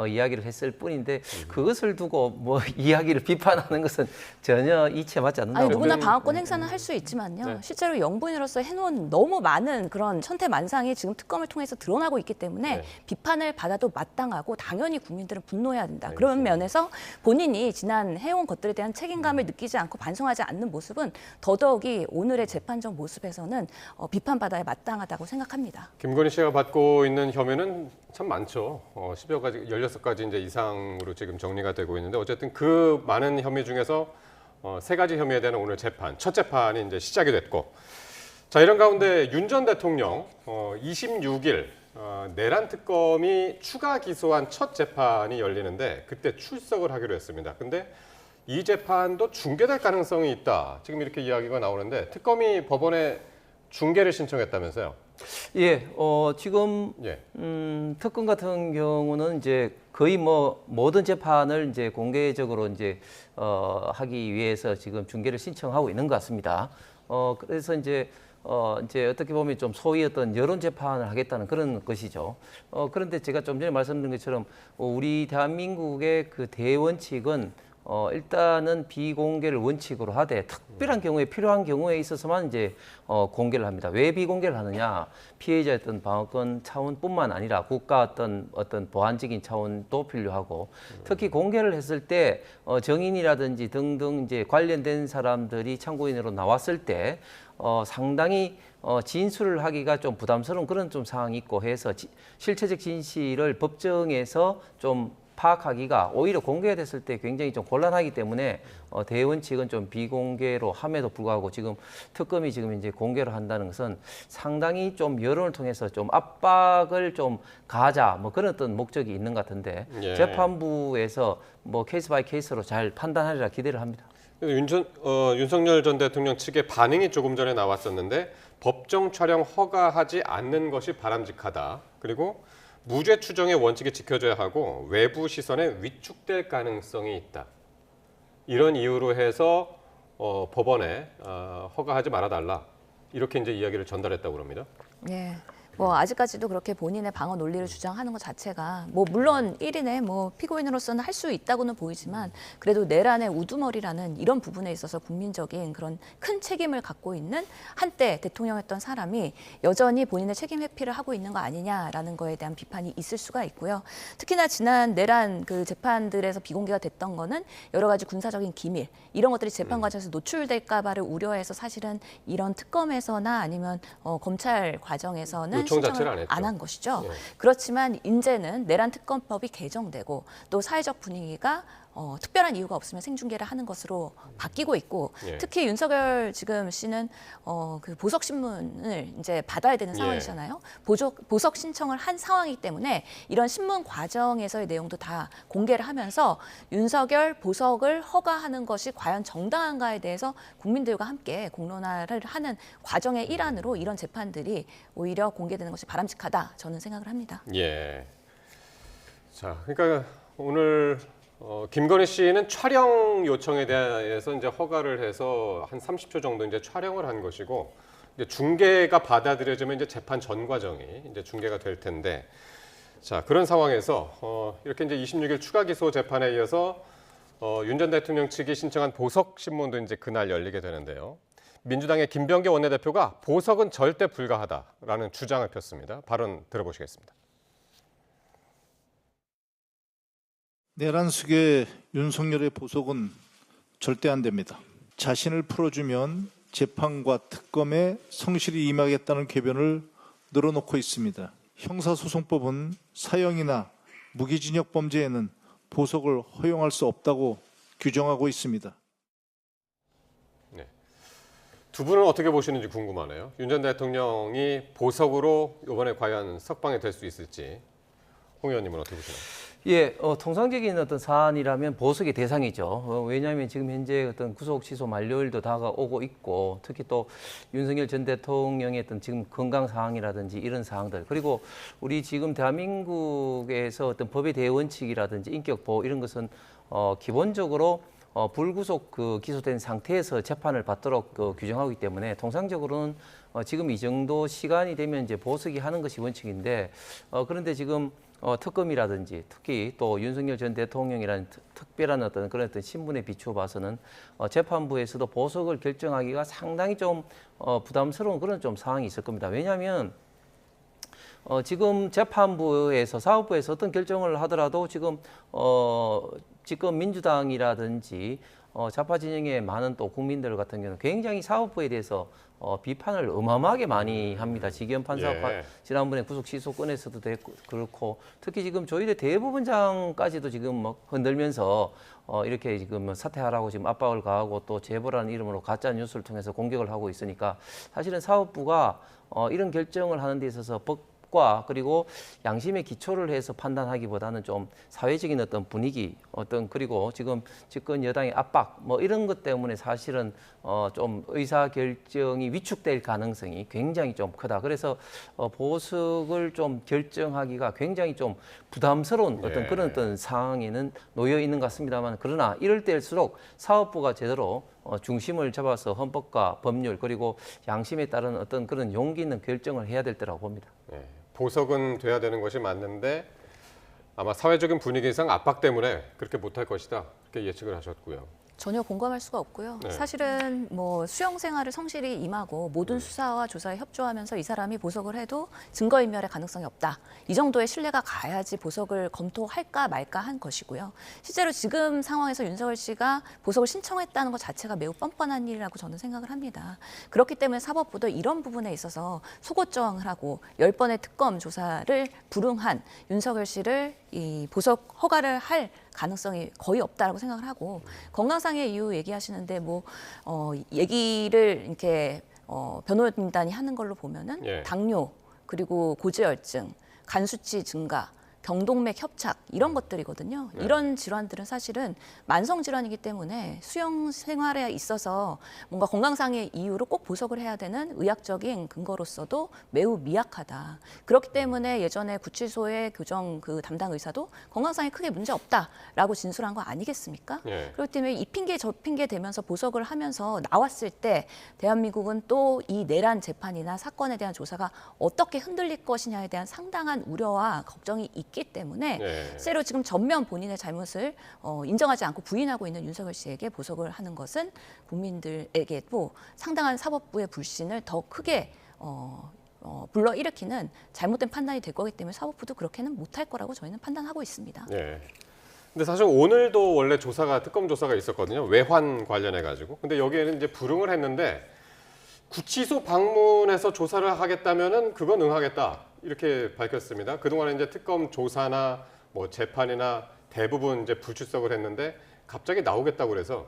이야기를 했을 뿐인데 그것을 두고 뭐 이야기를 비판하는 것은 전혀 이치에 맞지 않는다고. 아니 누구나 방어권 행사는 할 수 있지만요. 실제로 영부인으로서 해놓은 너무 많은 그런 천태만상이 지금 특검을 통해서 드러나고 있기 때문에 비판을 받아도 마땅하고 당연히 국민들은 분노해야 된다. 그런 면에서 본인이 지난 해온 것들에 대한 책임감을 느끼지 않고 반성하지 않는 모습은 더더욱이 오늘의 재판정 모습에서는 비판받아야 마땅하다고 생각합니다. 김건희 씨가 받고 있는 혐의는 참 많죠. 10여 가지, 16가지 이제 이상으로 지금 정리가 되고 있는데 어쨌든 그 많은 혐의 중에서 3가지 혐의에 대한 오늘 재판, 첫 재판이 이제 시작이 됐고 자, 이런 가운데 윤 전 대통령 26일 내란 특검이 추가 기소한 첫 재판이 열리는데 그때 출석을 하기로 했습니다. 근데 이 재판도 중계될 가능성이 있다. 지금 이렇게 이야기가 나오는데 특검이 법원에 중계를 신청했다면서요? 예, 지금 특검 같은 경우는 이제 거의 뭐 모든 재판을 이제 공개적으로 이제 하기 위해서 지금 중계를 신청하고 있는 것 같습니다. 그래서 이제 어떻게 보면 좀 소위 어떤 여론 재판을 하겠다는 그런 것이죠. 그런데 제가 좀 전에 말씀드린 것처럼 우리 대한민국의 그 대원칙은 일단은 비공개를 원칙으로 하되 특별한 경우에 필요한 경우에 있어서만 이제 공개를 합니다. 왜 비공개를 하느냐? 피해자의 어떤 방어권 차원뿐만 아니라 국가 어떤 보안적인 차원도 필요하고 특히 공개를 했을 때 정인이라든지 등등 이제 관련된 사람들이 참고인으로 나왔을 때 상당히 진술을 하기가 좀 부담스러운 그런 좀 상황이 있고 해서 실체적 진실을 법정에서 좀 파악하기가 오히려 공개됐을 때 굉장히 좀 곤란하기 때문에 대원칙은 좀 비공개로 함에도 불구하고 지금 특검이 지금 이제 공개를 한다는 것은 상당히 좀 여론을 통해서 좀 압박을 좀 가하자 뭐 그런 어떤 목적이 있는 것 같은데 재판부에서 뭐 케이스 바이 케이스로 잘 판단하리라 기대를 합니다. 윤석열 전 대통령 측의 반응이 조금 전에 나왔었는데 법정 촬영 허가하지 않는 것이 바람직하다. 그리고 무죄 추정의 원칙이 지켜져야 하고 외부 시선에 위축될 가능성이 있다. 이런 이유로 해서 법원에 허가하지 말아달라. 이렇게 이제 이야기를 전달했다고 합니다. 네. 뭐 아직까지도 그렇게 본인의 방어 논리를 주장하는 것 자체가 뭐 물론 1인의 뭐 피고인으로서는 할 수 있다고는 보이지만 그래도 내란의 우두머리라는 이런 부분에 있어서 국민적인 그런 큰 책임을 갖고 있는 한때 대통령이었던 사람이 여전히 본인의 책임 회피를 하고 있는 거 아니냐라는 거에 대한 비판이 있을 수가 있고요. 특히나 지난 내란 그 재판들에서 비공개가 됐던 거는 여러 가지 군사적인 기밀 이런 것들이 재판 과정에서 노출될까 봐를 우려해서 사실은 이런 특검에서나 아니면 검찰 과정에서는 요청 자체를 신청을 안 안 한 것이죠. 예. 그렇지만 이제는 내란 특검법이 개정되고 또 사회적 분위기가 특별한 이유가 없으면 생중계를 하는 것으로 바뀌고 있고 예. 특히 윤석열 지금 씨는 그 보석 신문을 이제 받아야 되는 예. 상황이잖아요. 보석 신청을 한 상황이기 때문에 이런 신문 과정에서의 내용도 다 공개를 하면서 윤석열 보석을 허가하는 것이 과연 정당한가에 대해서 국민들과 함께 공론화를 하는 과정의 일환으로 이런 재판들이 오히려 공개되는 것이 바람직하다 저는 생각을 합니다. 예. 자, 그러니까 오늘 김건희 씨는 촬영 요청에 대해서 이제 허가를 해서 한 30초 정도 이제 촬영을 한 것이고 이제 중계가 받아들여지면 이제 재판 전 과정이 이제 중계가 될 텐데 자 그런 상황에서 이렇게 이제 26일 추가 기소 재판에 이어서 윤 전 대통령 측이 신청한 보석 신문도 이제 그날 열리게 되는데요. 민주당의 김병기 원내대표가 보석은 절대 불가하다라는 주장을 폈습니다. 발언 들어보시겠습니다. 내란 속의 윤석열의 보석은 절대 안 됩니다. 자신을 풀어주면 재판과 특검에 성실히 임하겠다는 궤변을 늘어놓고 있습니다. 형사소송법은 사형이나 무기징역 범죄에는 보석을 허용할 수 없다고 규정하고 있습니다. 네. 두 분은 어떻게 보시는지 궁금하네요. 윤 전 대통령이 보석으로 이번에 과연 석방이 될 수 있을지 홍 의원님은 어떻게 보시나요? 예, 통상적인 어떤 사안이라면 보석의 대상이죠. 왜냐하면 지금 현재 어떤 구속 취소 만료일도 다가오고 있고, 특히 또 윤석열 전 대통령의 어떤 지금 건강 사항이라든지 이런 사항들, 그리고 우리 지금 대한민국에서 어떤 법의 대원칙이라든지 인격 보호 이런 것은 기본적으로 불구속 기소된 상태에서 재판을 받도록 규정하고 있기 때문에 통상적으로는 지금 이 정도 시간이 되면 이제 보석이 하는 것이 원칙인데 그런데 지금 특검이라든지 특히 또 윤석열 전 대통령이라는 특별한 어떤 그런 어떤 신분에 비추어 봐서는 재판부에서도 보석을 결정하기가 상당히 좀 부담스러운 그런 좀 상황이 있을 겁니다. 왜냐하면 지금 재판부에서 사법부에서 어떤 결정을 하더라도 지금 민주당이라든지 좌파 진영의 많은 또 국민들 같은 경우는 굉장히 사법부에 대해서 비판을 어마어마하게 많이 합니다. 지기현 판사 예. 지난번에 구속 취소 건에서도 그렇고 특히 지금 조희대 대법원장까지도 지금 뭐 흔들면서 이렇게 지금 사퇴하라고 지금 압박을 가하고 또 제보라는 이름으로 가짜 뉴스를 통해서 공격을 하고 있으니까 사실은 사법부가 이런 결정을 하는 데 있어서 법과 그리고 양심의 기초를 해서 판단하기보다는 좀 사회적인 어떤 분위기 그리고 지금 집권 여당의 압박 뭐 이런 것 때문에 사실은 좀 의사 결정이 위축될 가능성이 굉장히 좀 크다. 그래서 보석을 좀 결정하기가 굉장히 좀 부담스러운 어떤 그런 어떤 상황에는 놓여 있는 것 같습니다만 그러나 이럴 때일수록 사법부가 제대로 중심을 잡아서 헌법과 법률 그리고 양심에 따른 어떤 그런 용기 있는 결정을 해야 될 때라고 봅니다. 네, 보석은 돼야 되는 것이 맞는데 아마 사회적인 분위기상 압박 때문에 그렇게 못할 것이다. 그렇게 예측을 하셨고요. 전혀 공감할 수가 없고요. 네. 사실은 뭐 수용 생활을 성실히 임하고 모든 수사와 조사에 협조하면서 이 사람이 보석을 해도 증거인멸의 가능성이 없다. 이 정도의 신뢰가 가야지 보석을 검토할까 말까 한 것이고요. 실제로 지금 상황에서 윤석열 씨가 보석을 신청했다는 것 자체가 매우 뻔뻔한 일이라고 저는 생각을 합니다. 그렇기 때문에 사법부도 이런 부분에 있어서 속옷 저항을 하고 10번의 특검 조사를 불응한 윤석열 씨를 이 보석 허가를 할 가능성이 거의 없다라고 생각을 하고 건강상의 이유 얘기하시는데 뭐 얘기를 이렇게 변호인단이 하는 걸로 보면은 예. 당뇨 그리고 고지혈증, 간 수치 증가, 경동맥 협착 이런 것들이거든요. 이런 질환들은 사실은 만성 질환이기 때문에 수영 생활에 있어서 뭔가 건강상의 이유로 꼭 보석을 해야 되는 의학적인 근거로서도 매우 미약하다. 그렇기 때문에 예전에 구치소의 교정 그 담당 의사도 건강상에 크게 문제 없다라고 진술한 거 아니겠습니까? 그렇기 때문에 이 핑계 저 핑계 대면서 보석을 하면서 나왔을 때 대한민국은 또 이 내란 재판이나 사건에 대한 조사가 어떻게 흔들릴 것이냐에 대한 상당한 우려와 걱정이 있기 때문에 실제로 지금 전면 본인의 잘못을 인정하지 않고 부인하고 있는 윤석열 씨에게 보석을 하는 것은 국민들에게도 상당한 사법부의 불신을 더 크게 불러일으키는 잘못된 판단이 될 거기 때문에 사법부도 그렇게는 못할 거라고 저희는 판단하고 있습니다. 근데 사실 오늘도 원래 특검 조사가 있었거든요. 외환 관련해 가지고. 근데 여기에는 이제 불응을 했는데 구치소 방문해서 조사를 하겠다면은 그건 응하겠다 이렇게 밝혔습니다. 그동안 이제 특검 조사나 뭐 재판이나 대부분 이제 불출석을 했는데 갑자기 나오겠다고 그래서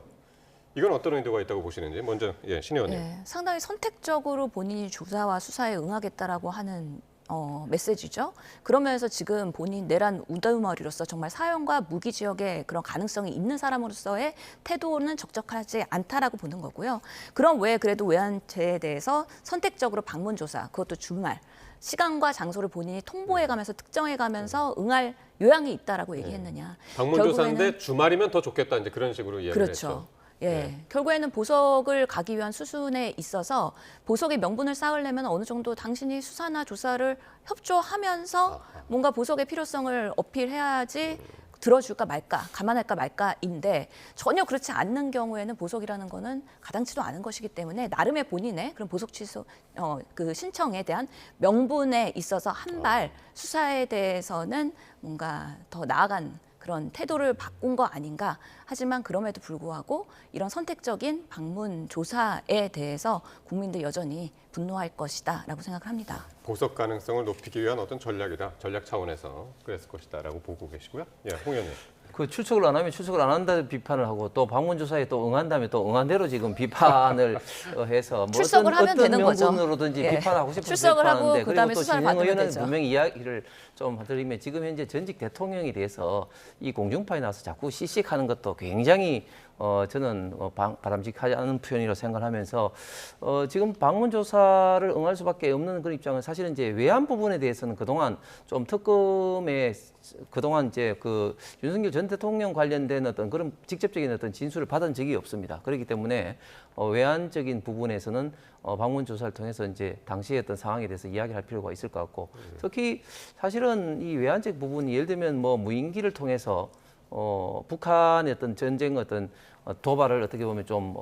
이건 어떤 의도가 있다고 보시는지 먼저 신 의원님. 상당히 선택적으로 본인이 조사와 수사에 응하겠다라고 하는 메시지죠. 그러면서 지금 본인 내란 우두머리로서 정말 사형과 무기 지역에 그런 가능성이 있는 사람으로서의 태도는 적절하지 않다라고 보는 거고요. 그럼 왜 그래도 외환죄에 대해서 선택적으로 방문 조사, 그것도 주말, 시간과 장소를 본인이 통보해가면서 특정해가면서 응할 요양이 있다라고 얘기했느냐. 방문 조사인데 주말이면 더 좋겠다 이제 그런 식으로 이야기를 했죠. 결국에는 보석을 가기 위한 수순에 있어서 보석의 명분을 쌓으려면 어느 정도 당신이 수사나 조사를 협조하면서 뭔가 보석의 필요성을 어필해야지 들어줄까 말까, 감안할까 말까인데 전혀 그렇지 않는 경우에는 보석이라는 거는 가당치도 않은 것이기 때문에 나름의 본인의 그런 보석 취소 그 신청에 대한 명분에 있어서 한 발 수사에 대해서는 뭔가 더 나아간 그런 태도를 바꾼 거 아닌가. 하지만 그럼에도 불구하고 이런 선택적인 방문 조사에 대해서 국민들 여전히 분노할 것이다 라고 생각을 합니다. 보석 가능성을 높이기 위한 어떤 전략이다. 전략 차원에서 그랬을 것이다 라고 보고 계시고요. 홍 의원님. 그 출석을 안 하면 출석을 안 한다는 비판을 하고 또 방문조사에 또 응한다면 또 응한 대로 지금 비판을 해서 뭐 출석을 하면 되는 거죠. 어떤 명분으로든지 비판하고 싶은 출석을 하고 비판하는데 그다음에 그리고 또 수사를 진영 받으면 의원은 되죠. 분명히 이야기를 좀 드리면 지금 현재 전직 대통령에 대해서 이 공중파에 나와서 자꾸 시식하는 것도 굉장히 저는 바람직하지 않은 표현이라고 생각하면서 지금 방문 조사를 응할 수밖에 없는 그런 입장은 사실은 이제 외환 부분에 대해서는 그동안 좀 특검에 그동안 이제 그 윤석열 전 대통령 관련된 어떤 그런 직접적인 어떤 진술을 받은 적이 없습니다. 그렇기 때문에 외환적인 부분에서는 방문 조사를 통해서 이제 당시의 어떤 상황에 대해서 이야기할 필요가 있을 것 같고 특히 사실은 이 외환적 부분이 예를 들면 뭐 무인기를 통해서 북한의 어떤 전쟁 어떤 도발을 어떻게 보면 좀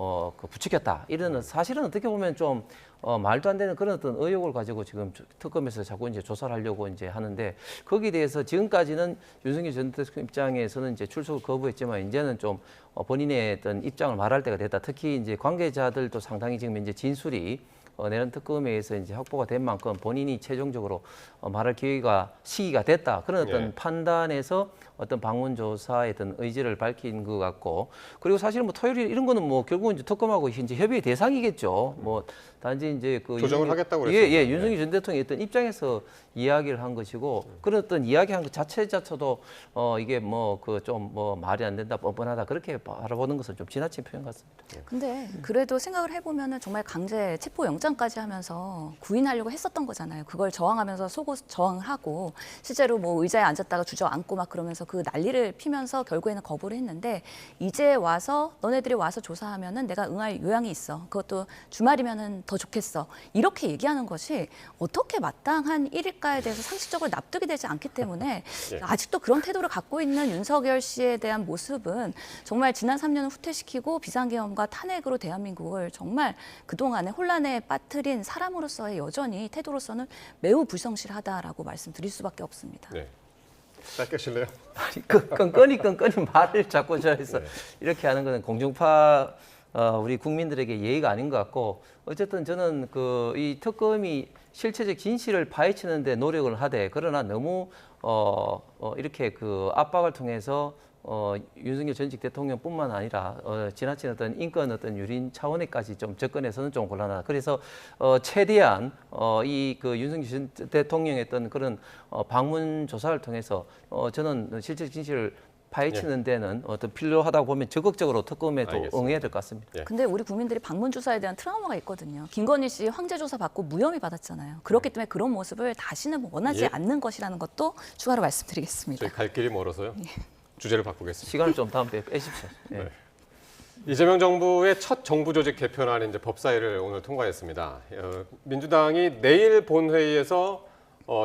부추겼다 이런 사실은 어떻게 보면 좀 말도 안 되는 그런 어떤 의혹을 가지고 지금 특검에서 자꾸 이제 조사를 하려고 이제 하는데 거기에 대해서 지금까지는 윤석열 전 대통령 입장에서는 이제 출석을 거부했지만 이제는 좀 본인의 어떤 입장을 말할 때가 됐다. 특히 이제 관계자들도 상당히 지금 이제 진술이 내란 특검에 의해서 이제 확보가 된 만큼 본인이 최종적으로 말할 시기가 됐다. 그런 어떤 판단에서 어떤 방문 조사의 어떤 의지를 밝힌 것 같고 그리고 사실은 뭐 토요일 이런 거는 뭐 결국은 이제 특검하고 이제 협의의 대상이겠죠. 뭐 단지 이제 그 조정을 하겠다고 그랬습니다. 윤석열 전 대통령의 어떤 입장에서 이야기를 한 것이고 그런 어떤 이야기한 것 자체도 이게 뭐 그 좀 뭐 말이 안 된다, 뻔뻔하다 그렇게 바라보는 것은 좀 지나친 표현 같습니다. 근데 그래도 생각을 해보면은 정말 강제 체포 영장까지 하면서 구인하려고 했었던 거잖아요. 그걸 저항하면서 속옷 저항하고 실제로 뭐 의자에 앉았다가 주저앉고 막 그러면서 그 난리를 피면서 결국에는 거부를 했는데 이제 와서 너네들이 와서 조사하면은 내가 응할 요양이 있어. 그것도 주말이면은 더 좋겠어. 이렇게 얘기하는 것이 어떻게 마땅한 일일까에 대해서 상식적으로 납득이 되지 않기 때문에 아직도 그런 태도를 갖고 있는 윤석열 씨에 대한 모습은 정말 지난 3년을 후퇴시키고 비상계엄과 탄핵으로 대한민국을 정말 그동안의 혼란에 빠뜨린 사람으로서의 여전히 태도로서는 매우 불성실하다라고 말씀드릴 수밖에 없습니다. 짧게 하실래요? 끈끈이 말을 자꾸 저해서 이렇게 하는 것은 공중파 우리 국민들에게 예의가 아닌 것 같고 어쨌든 저는 이 특검이 실체적 진실을 파헤치는 데 노력을 하되 그러나 너무 이렇게 그 압박을 통해서 윤석열 전직 대통령뿐만 아니라 지나친 어떤 인권 어떤 유린 차원에까지 좀 접근해서는 좀 곤란하다. 그래서 최대한 이 그 윤석열 전 대통령의 어떤 그런 방문 조사를 통해서 저는 실질 진실을 파헤치는 데는 어떤 필요하다고 보면 적극적으로 특검에도 알겠습니다. 응해야 될 것 같습니다. 예. 근데 우리 국민들이 방문 조사에 대한 트라우마가 있거든요. 김건희 씨 황제 조사 받고 무혐의 받았잖아요. 그렇기 때문에 그런 모습을 다시는 원하지 예. 않는 것이라는 것도 추가로 말씀드리겠습니다. 저희 갈 길이 멀어서요. 주제를 바꾸겠습니다. 시간을 좀 다음 때 빼십시오. 예. 네. 이재명 정부의 첫 정부 조직 개편안이 이제 법사위를 오늘 통과했습니다. 민주당이 내일 본회의에서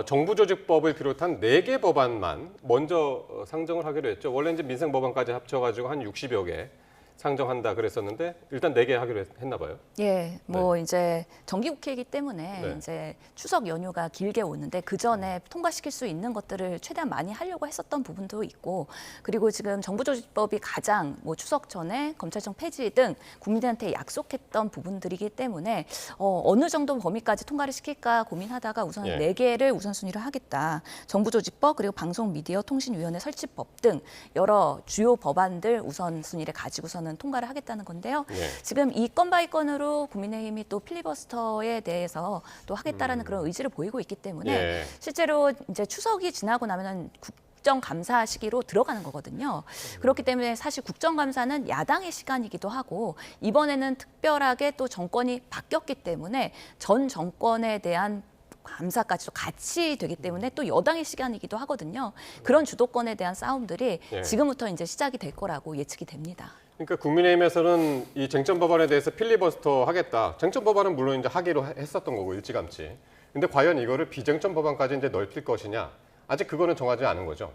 정부조직법을 비롯한 4개 법안만 먼저 상정을 하기로 했죠. 원래 이제 민생법안까지 합쳐가지고 한 60여 개 상정한다 그랬었는데 일단 4개 하기로 했나 봐요. 예, 이제 정기국회이기 때문에 이제 추석 연휴가 길게 오는데 그 전에 통과시킬 수 있는 것들을 최대한 많이 하려고 했었던 부분도 있고, 그리고 지금 정부조직법이 가장 추석 전에 검찰청 폐지 등 국민들한테 약속했던 부분들이기 때문에 어느 정도 범위까지 통과를 시킬까 고민하다가 우선 4개를 우선순위로 하겠다. 정부조직법 그리고 방송미디어통신위원회 설치법 등 여러 주요 법안들 우선순위를 가지고서는 통과를 하겠다는 건데요. 지금 이 건 바이 건으로 국민의힘이 또 필리버스터에 대해서 또 하겠다라는 그런 의지를 보이고 있기 때문에 실제로 이제 추석이 지나고 나면은 국정감사 시기로 들어가는 거거든요. 그렇기 때문에 사실 국정감사는 야당의 시간이기도 하고 이번에는 특별하게 또 정권이 바뀌었기 때문에 전 정권에 대한 감사까지도 같이 되기 때문에 또 여당의 시간이기도 하거든요. 그런 주도권에 대한 싸움들이 지금부터 이제 시작이 될 거라고 예측이 됩니다. 그러니까 국민의힘에서는 이 쟁점 법안에 대해서 필리버스터 하겠다. 쟁점 법안은 물론 이제 하기로 했었던 거고 일찌감치. 근데 과연 이거를 비쟁점 법안까지 이제 넓힐 것이냐? 아직 그거는 정하지 않은 거죠.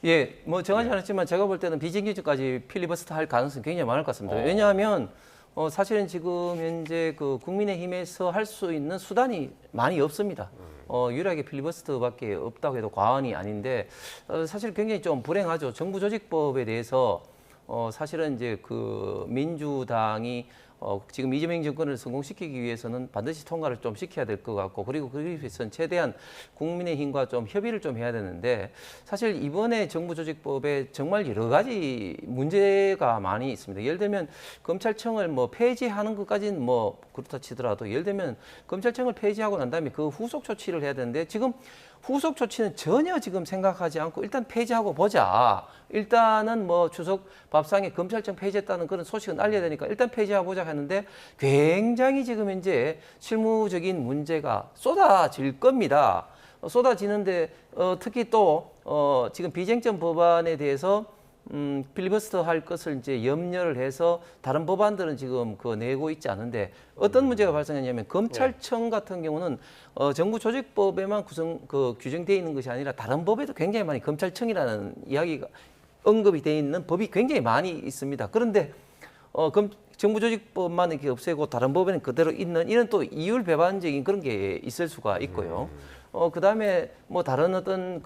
예, 정하지 않았지만 제가 볼 때는 비정규직까지 필리버스터 할 가능성이 굉장히 많을 것 같습니다. 왜냐하면 사실은 지금 현재 그 국민의힘에서 할 수 있는 수단이 많이 없습니다. 유일하게 필리버스터밖에 없다고 해도 과언이 아닌데 사실 굉장히 좀 불행하죠. 정부조직법에 대해서 사실은 이제 그 민주당이 지금 이재명 정권을 성공시키기 위해서는 반드시 통과를 좀 시켜야 될 것 같고, 그리고 그러기 위해서는 최대한 국민의힘과 좀 협의를 좀 해야 되는데, 사실 이번에 정부조직법에 정말 여러 가지 문제가 많이 있습니다. 예를 들면 검찰청을 폐지하는 것까지는 그렇다 치더라도, 예를 들면 검찰청을 폐지하고 난 다음에 그 후속 조치를 해야 되는데 지금 후속 조치는 전혀 지금 생각하지 않고 일단 폐지하고 보자. 일단은 추석 밥상에 검찰청 폐지했다는 그런 소식은 알려야 되니까 일단 폐지하고 보자 했는데 굉장히 지금 현재 실무적인 문제가 쏟아질 겁니다. 쏟아지는데 특히 또 지금 비쟁점 법안에 대해서 필리버스터 할 것을 이제 염려를 해서 다른 법안들은 지금 내고 있지 않은데 어떤 문제가 발생했냐면 검찰청 같은 경우는 정부조직법에만 규정되어 있는 것이 아니라 다른 법에도 굉장히 많이 검찰청이라는 이야기가 언급이 되어 있는 법이 굉장히 많이 있습니다. 그런데 정부조직법만 이렇게 없애고 다른 법에는 그대로 있는 이런 또 이율 배반적인 그런 게 있을 수가 있고요. 그다음에 다른 어떤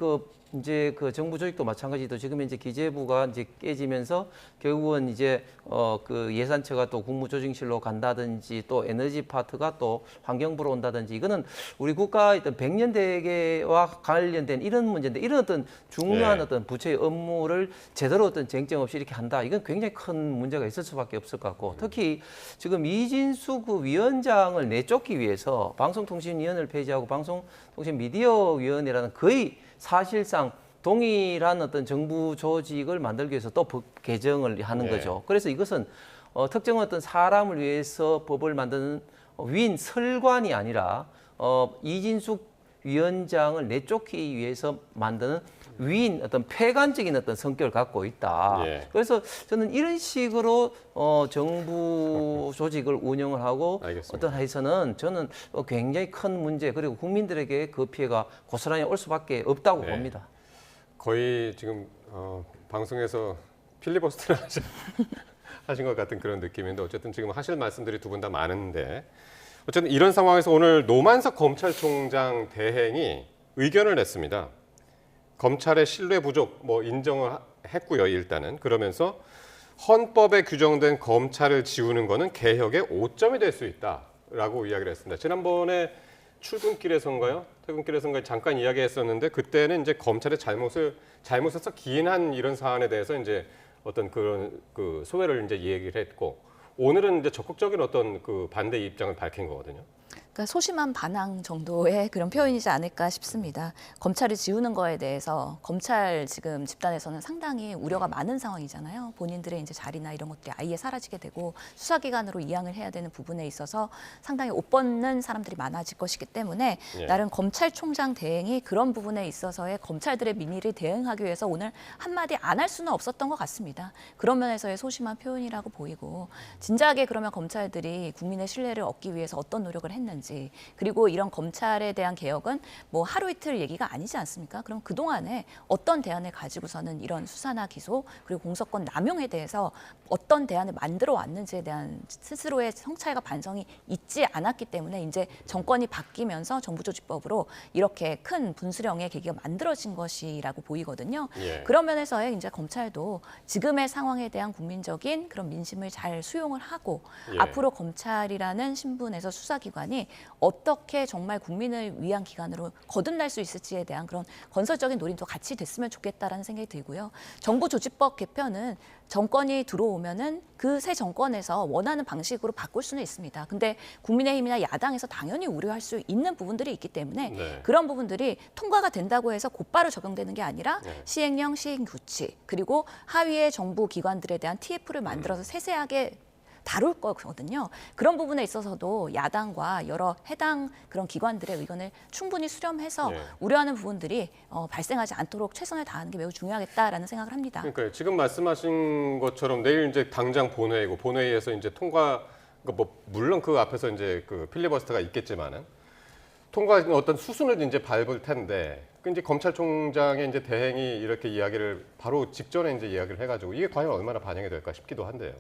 이제 정부 조직도 마찬가지도 지금 이제 기재부가 이제 깨지면서 결국은 이제 그 예산처가 또 국무조정실로 간다든지 또 에너지 파트가 또 환경부로 온다든지 이거는 우리 국가의 어떤 100년 대계와 관련된 이런 문제인데 이런 어떤 중요한 어떤 부처의 업무를 제대로 어떤 쟁점 없이 이렇게 한다. 이건 굉장히 큰 문제가 있을 수밖에 없을 것 같고 특히 지금 이진수 그 위원장을 내쫓기 위해서 방송통신위원회를 폐지하고 방송통신미디어위원회라는 거의 사실상 동일한 어떤 정부 조직을 만들기 위해서 또 법 개정을 하는 거죠. 그래서 이것은 특정 어떤 사람을 위해서 법을 만드는 위인 설관이 아니라 이진숙 위원장을 내쫓기 위해서 만드는 위인 어떤 폐간적인 어떤 성격을 갖고 있다. 그래서 저는 이런 식으로 정부 조직을 운영을 하고 어떤 해서는 저는 굉장히 큰 문제 그리고 국민들에게 그 피해가 고스란히 올 수밖에 없다고 봅니다. 거의 지금 방송에서 필리버스터를 하신 것 같은 그런 느낌인데 어쨌든 지금 하실 말씀들이 두 분 다 많은데 어쨌든 이런 상황에서 오늘 노만석 검찰총장 대행이 의견을 냈습니다. 검찰의 신뢰 부족 인정을 했고요. 일단은 그러면서 헌법에 규정된 검찰을 지우는 것은 개혁의 오점이 될 수 있다라고 이야기를 했습니다. 지난번에 출근길에선가요? 퇴근길에선가 잠깐 이야기했었는데 그때는 이제 검찰의 잘못해서 기인한 이런 사안에 대해서 이제 어떤 그런 그 소회를 이제 얘기를 했고 오늘은 이제 적극적인 어떤 그 반대 입장을 밝힌 거거든요. 그러니까 소심한 반항 정도의 그런 표현이지 않을까 싶습니다. 검찰을 지우는 거에 대해서 검찰 지금 집단에서는 상당히 우려가 많은 상황이잖아요. 본인들의 이제 자리나 이런 것들이 아예 사라지게 되고 수사기관으로 이양을 해야 되는 부분에 있어서 상당히 옷 벗는 사람들이 많아질 것이기 때문에 나름 검찰총장 대행이 그런 부분에 있어서의 검찰들의 민의를 대응하기 위해서 오늘 한마디 안 할 수는 없었던 것 같습니다. 그런 면에서의 소심한 표현이라고 보이고 진작에 그러면 검찰들이 국민의 신뢰를 얻기 위해서 어떤 노력을 했는지 그리고 이런 검찰에 대한 개혁은 뭐 하루 이틀 얘기가 아니지 않습니까? 그럼 그동안에 어떤 대안을 가지고서는 이런 수사나 기소 그리고 공소권 남용에 대해서 어떤 대안을 만들어 왔는지에 대한 스스로의 성찰과 반성이 있지 않았기 때문에 이제 정권이 바뀌면서 정부조직법으로 이렇게 큰 분수령의 계기가 만들어진 것이라고 보이거든요. 그런 면에서의 이제 검찰도 지금의 상황에 대한 국민적인 그런 민심을 잘 수용을 하고 앞으로 검찰이라는 신분에서 수사기관이 어떻게 정말 국민을 위한 기관으로 거듭날 수 있을지에 대한 그런 건설적인 논의도 같이 됐으면 좋겠다라는 생각이 들고요. 정부조직법 개편은 정권이 들어오면은 그 새 정권에서 원하는 방식으로 바꿀 수는 있습니다. 근데 국민의힘이나 야당에서 당연히 우려할 수 있는 부분들이 있기 때문에 그런 부분들이 통과가 된다고 해서 곧바로 적용되는 게 아니라 시행령, 시행규칙 그리고 하위의 정부 기관들에 대한 TF를 만들어서 세세하게 다룰 거거든요. 그런 부분에 있어서도 야당과 여러 해당 그런 기관들의 의견을 충분히 수렴해서 우려하는 부분들이 발생하지 않도록 최선을 다하는 게 매우 중요하겠다라는 생각을 합니다. 그러니까 지금 말씀하신 것처럼 내일 이제 당장 본회의고 본회의에서 이제 통과 뭐 물론 그 앞에서 이제 그 필리버스터가 있겠지만은 통과 어떤 수순을 이제 밟을 텐데 그 이제 검찰총장의 이제 대행이 이렇게 이야기를 바로 직전에 이제 이야기를 해가지고 이게 과연 얼마나 반영이 될까 싶기도 한데요.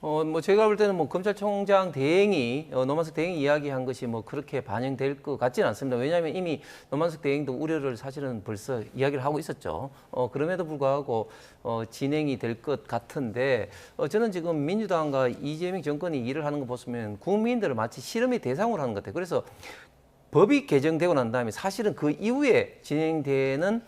뭐 제가 볼 때는 뭐 검찰총장 대행이 노만석 대행이 이야기한 것이 뭐 그렇게 반영될 것 같지는 않습니다. 왜냐하면 이미 노만석 대행도 우려를 사실은 벌써 이야기를 하고 있었죠. 그럼에도 불구하고 진행이 될 것 같은데 저는 지금 민주당과 이재명 정권이 일을 하는 거 보시면 국민들을 마치 실험의 대상으로 하는 것 같아요. 그래서 법이 개정되고 난 다음에 사실은 그 이후에 진행되는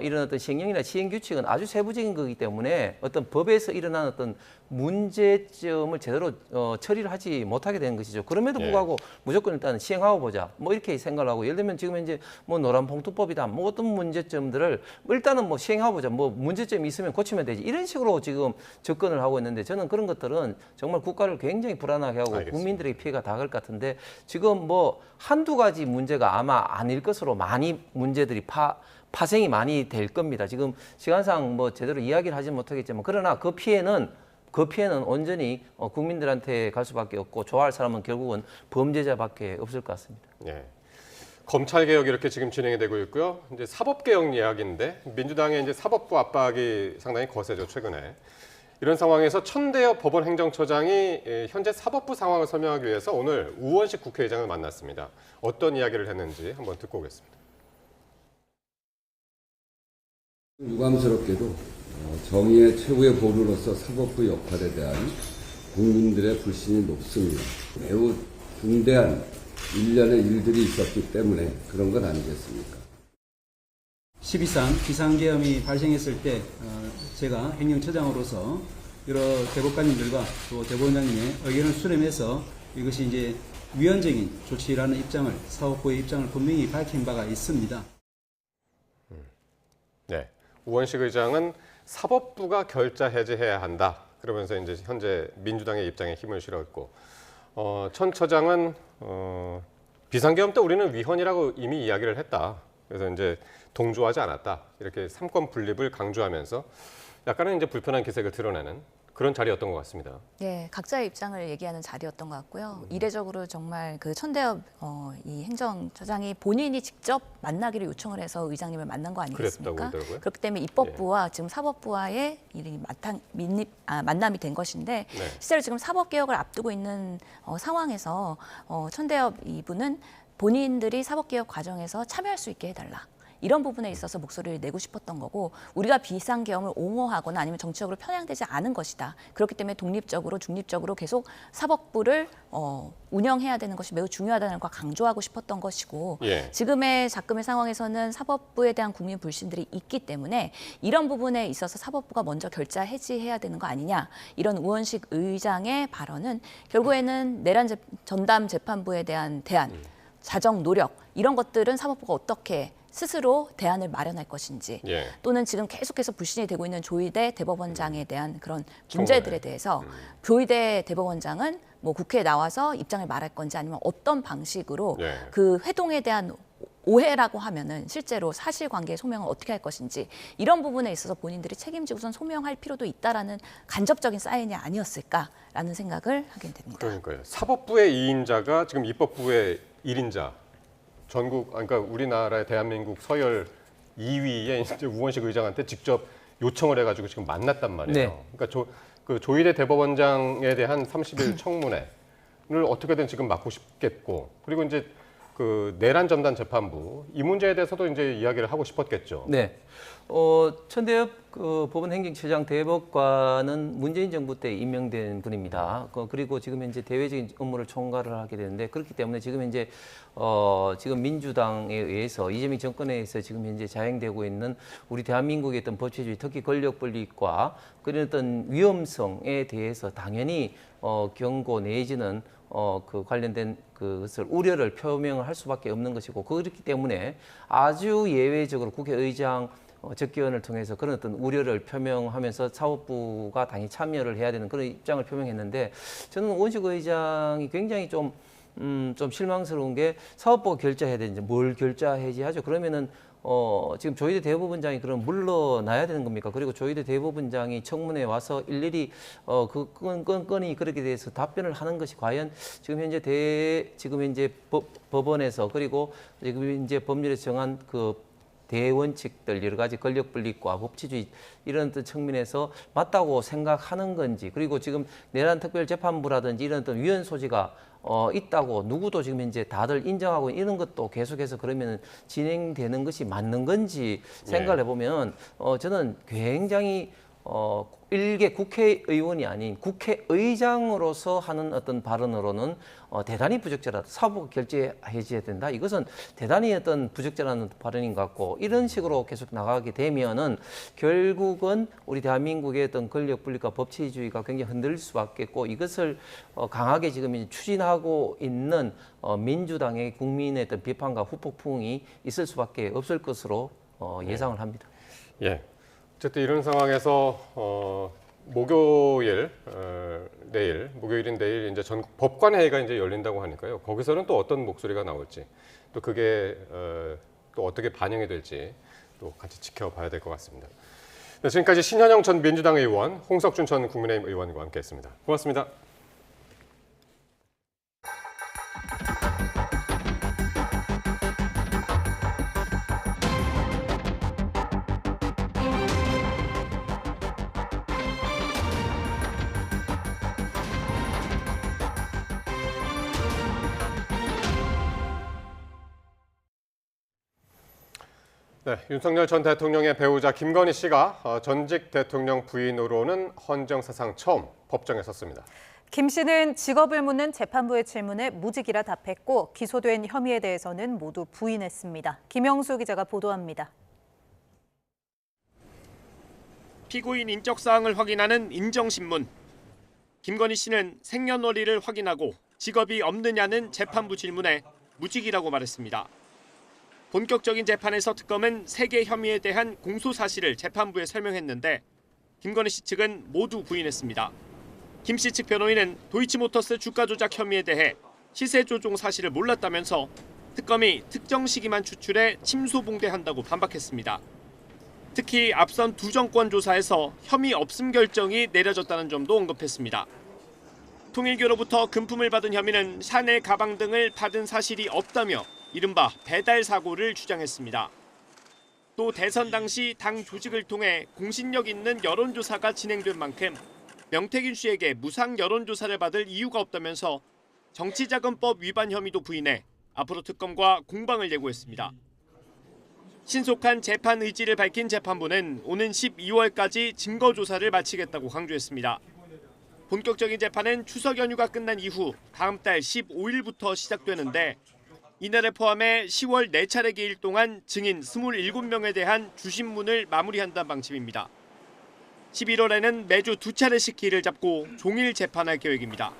이런 어떤 시행령이나 시행규칙은 아주 세부적인 거기 때문에 어떤 법에서 일어난 어떤 문제점을 제대로 처리를 하지 못하게 되는 것이죠. 그럼에도 불구하고 무조건 일단 시행하고 보자. 뭐 이렇게 생각을 하고 예를 들면 지금 이제 뭐 노란봉투법이다. 뭐 어떤 문제점들을 일단은 뭐 시행하고 보자. 뭐 문제점이 있으면 고치면 되지. 이런 식으로 지금 접근을 하고 있는데 저는 그런 것들은 정말 국가를 굉장히 불안하게 하고 국민들에게 피해가 닿을 것 같은데 지금 뭐 한두 가지 문제가 아마 아닐 것으로 많이 문제들이 파생이 많이 될 겁니다. 지금 시간상 뭐 제대로 이야기를 하지 못하겠지만 그러나 그 피해는 온전히 국민들한테 갈 수밖에 없고 좋아할 사람은 결국은 범죄자밖에 없을 것 같습니다. 검찰 개혁 이렇게 지금 진행이 되고 있고요. 이제 사법 개혁 이야기인데 민주당의 이제 사법부 압박이 상당히 거세죠 최근에. 이런 상황에서 천대엽 법원 행정처장이 현재 사법부 상황을 설명하기 위해서 오늘 우원식 국회의장을 만났습니다. 어떤 이야기를 했는지 한번 듣고 오겠습니다. 유감스럽게도 정의의 최후의 보루로서 사법부 역할에 대한 국민들의 불신이 높습니다. 매우 중대한 일련의 일들이 있었기 때문에 그런 건 아니겠습니까? 12상 비상계엄이 발생했을 때 제가 행정처장으로서 여러 대법관님들과 또 대법원장님의 의견을 수렴해서 이것이 이제 위헌적인 조치라는 입장을 사법부의 입장을 분명히 밝힌 바가 있습니다. 우원식 의장은 사법부가 결자 해제해야 한다. 그러면서 이제 현재 민주당의 입장에 힘을 실었고, 천 처장은 비상계엄 때 우리는 위헌이라고 이미 이야기를 했다. 그래서 이제 동조하지 않았다. 이렇게 삼권 분립을 강조하면서 약간은 이제 불편한 기색을 드러내는 그런 자리였던 것 같습니다. 네, 각자의 입장을 얘기하는 자리였던 것 같고요. 이례적으로 정말 그 천대엽 이 행정처장이 본인이 직접 만나기를 요청을 해서 의장님을 만난 거 아니겠습니까? 그렇기 때문에 입법부와 지금 사법부와의 만남이 된 것인데 실제로 지금 사법개혁을 앞두고 있는 상황에서 천대엽 이분은 본인들이 사법개혁 과정에서 참여할 수 있게 해달라. 이런 부분에 있어서 목소리를 내고 싶었던 거고 우리가 비상계엄을 옹호하거나 아니면 정치적으로 편향되지 않은 것이다. 그렇기 때문에 독립적으로 중립적으로 계속 사법부를 운영해야 되는 것이 매우 중요하다는 걸 강조하고 싶었던 것이고 지금의 작금의 상황에서는 사법부에 대한 국민 불신들이 있기 때문에 이런 부분에 있어서 사법부가 먼저 결자 해지해야 되는 거 아니냐 이런 우원식 의장의 발언은 결국에는 내란 전담 재판부에 대한 대안, 자정 노력 이런 것들은 사법부가 어떻게 스스로 대안을 마련할 것인지 또는 지금 계속해서 불신이 되고 있는 조희대 대법원장에 대한 그런 문제들에 대해서 조희대 대법원장은 뭐 국회에 나와서 입장을 말할 건지 아니면 어떤 방식으로 그 회동에 대한 오해라고 하면은 실제로 사실관계 소명을 어떻게 할 것인지 이런 부분에 있어서 본인들이 책임지고선 소명할 필요도 있다라는 간접적인 사인이 아니었을까라는 생각을 하게 됩니다. 그러니까요. 사법부의 2인자가 지금 입법부의 1인자. 그러니까 우리나라의 대한민국 서열 2위의 이제 우원식 의장한테 직접 요청을 해가지고 지금 만났단 말이에요. 그러니까 조희대 대법원장에 대한 30일 청문회를 어떻게든 지금 막고 싶겠고, 그리고 이제 그 내란 전담 재판부 이 문제에 대해서도 이제 이야기를 하고 싶었겠죠. 네. 천대엽 그 법원행정처장 대법관은 문재인 정부 때 임명된 분입니다. 그리고 지금 현재 대외적인 업무를 총괄을 하게 되는데 그렇기 때문에 지금 현재 지금 민주당에 의해서 이재명 정권에 의해서 지금 현재 자행되고 있는 우리 대한민국의 어떤 법치주의, 특히 권력 분립과 그런 어떤 위험성에 대해서 당연히 경고 내지는 그 관련된 그것을 우려를 표명을 할 수밖에 없는 것이고 그렇기 때문에 아주 예외적으로 국회의장 접견을 통해서 그런 어떤 우려를 표명하면서 사법부가 당연히 참여를 해야 되는 그런 입장을 표명했는데 저는 우원식 의장이 굉장히 좀 실망스러운 게 사법부가 결자해야 되는지 뭘 결자해야지 그러면은 지금 조희대 대법원장이 그럼 물러나야 되는 겁니까? 그리고 조희대 대법원장이 청문회에 와서 일일이 그 건이 그렇게 대해서 답변을 하는 것이 과연 지금 현재 법원에서 그리고 지금 이제 법률에서 정한 그 대원칙들 여러 가지 권력 분립과 법치주의 이런 측면에서 맞다고 생각하는 건지 그리고 지금 내란 특별재판부라든지 이런 어떤 위헌 소지가 있다고 누구도 지금 현재 다들 인정하고 이런 것도 계속해서 그러면 진행되는 것이 맞는 건지 생각을 해보면 저는 굉장히 일개 국회의원이 아닌 국회의장으로서 하는 어떤 발언으로는 대단히 부적절하다. 사법부가 결재해줘야 된다. 이것은 대단히 어떤 부적절한 발언인 것 같고 이런 식으로 계속 나가게 되면은 결국은 우리 대한민국의 어떤 권력 분립과 법치주의가 굉장히 흔들릴 수밖에 없고 이것을 강하게 지금 추진하고 있는 민주당의 국민의 어떤 비판과 후폭풍이 있을 수밖에 없을 것으로 예상을 합니다. 어쨌든 이런 상황에서 목요일인 내일 이제 전국 법관회의가 이제 열린다고 하니까요. 거기서는 또 어떤 목소리가 나올지, 또 그게 또 어떻게 반영이 될지 또 같이 지켜봐야 될 것 같습니다. 네, 지금까지 신현영 전 민주당 의원, 홍석준 전 국민의힘 의원과 함께했습니다. 고맙습니다. 네, 윤석열 전 대통령의 배우자 김건희 씨가 전직 대통령 부인으로는 헌정사상 처음 법정에 섰습니다. 김 씨는 직업을 묻는 재판부의 질문에 무직이라 답했고 기소된 혐의에 대해서는 모두 부인했습니다. 김영수 기자가 보도합니다. 피고인 인적사항을 확인하는 인정신문. 김건희 씨는 생년월일을 확인하고 직업이 없느냐는 재판부 질문에 무직이라고 말했습니다. 본격적인 재판에서 특검은 3개 혐의에 대한 공소 사실을 재판부에 설명했는데 김건희 씨 측은 모두 부인했습니다. 김 씨 측 변호인은 도이치모터스 주가 조작 혐의에 대해 시세 조종 사실을 몰랐다면서 특검이 특정 시기만 추출해 침소봉대한다고 반박했습니다. 특히 앞선 2정권 조사에서 혐의 없음 결정이 내려졌다는 점도 언급했습니다. 통일교로부터 금품을 받은 혐의는 샤넬 가방 등을 받은 사실이 없다며 이른바 배달 사고를 주장했습니다. 또 대선 당시 당 조직을 통해 공신력 있는 여론조사가 진행된 만큼 명태균 씨에게 무상 여론조사를 받을 이유가 없다면서 정치자금법 위반 혐의도 부인해 앞으로 특검과 공방을 예고했습니다. 신속한 재판 의지를 밝힌 재판부는 오는 12월까지 증거 조사를 마치겠다고 강조했습니다. 본격적인 재판은 추석 연휴가 끝난 이후 다음 달 15일부터 시작되는데 이날을 포함해 10월 4차례 기일 동안 증인 27명에 대한 주신문을 마무리한다는 방침입니다. 11월에는 매주 2차례씩 기일을 잡고 종일 재판할 계획입니다.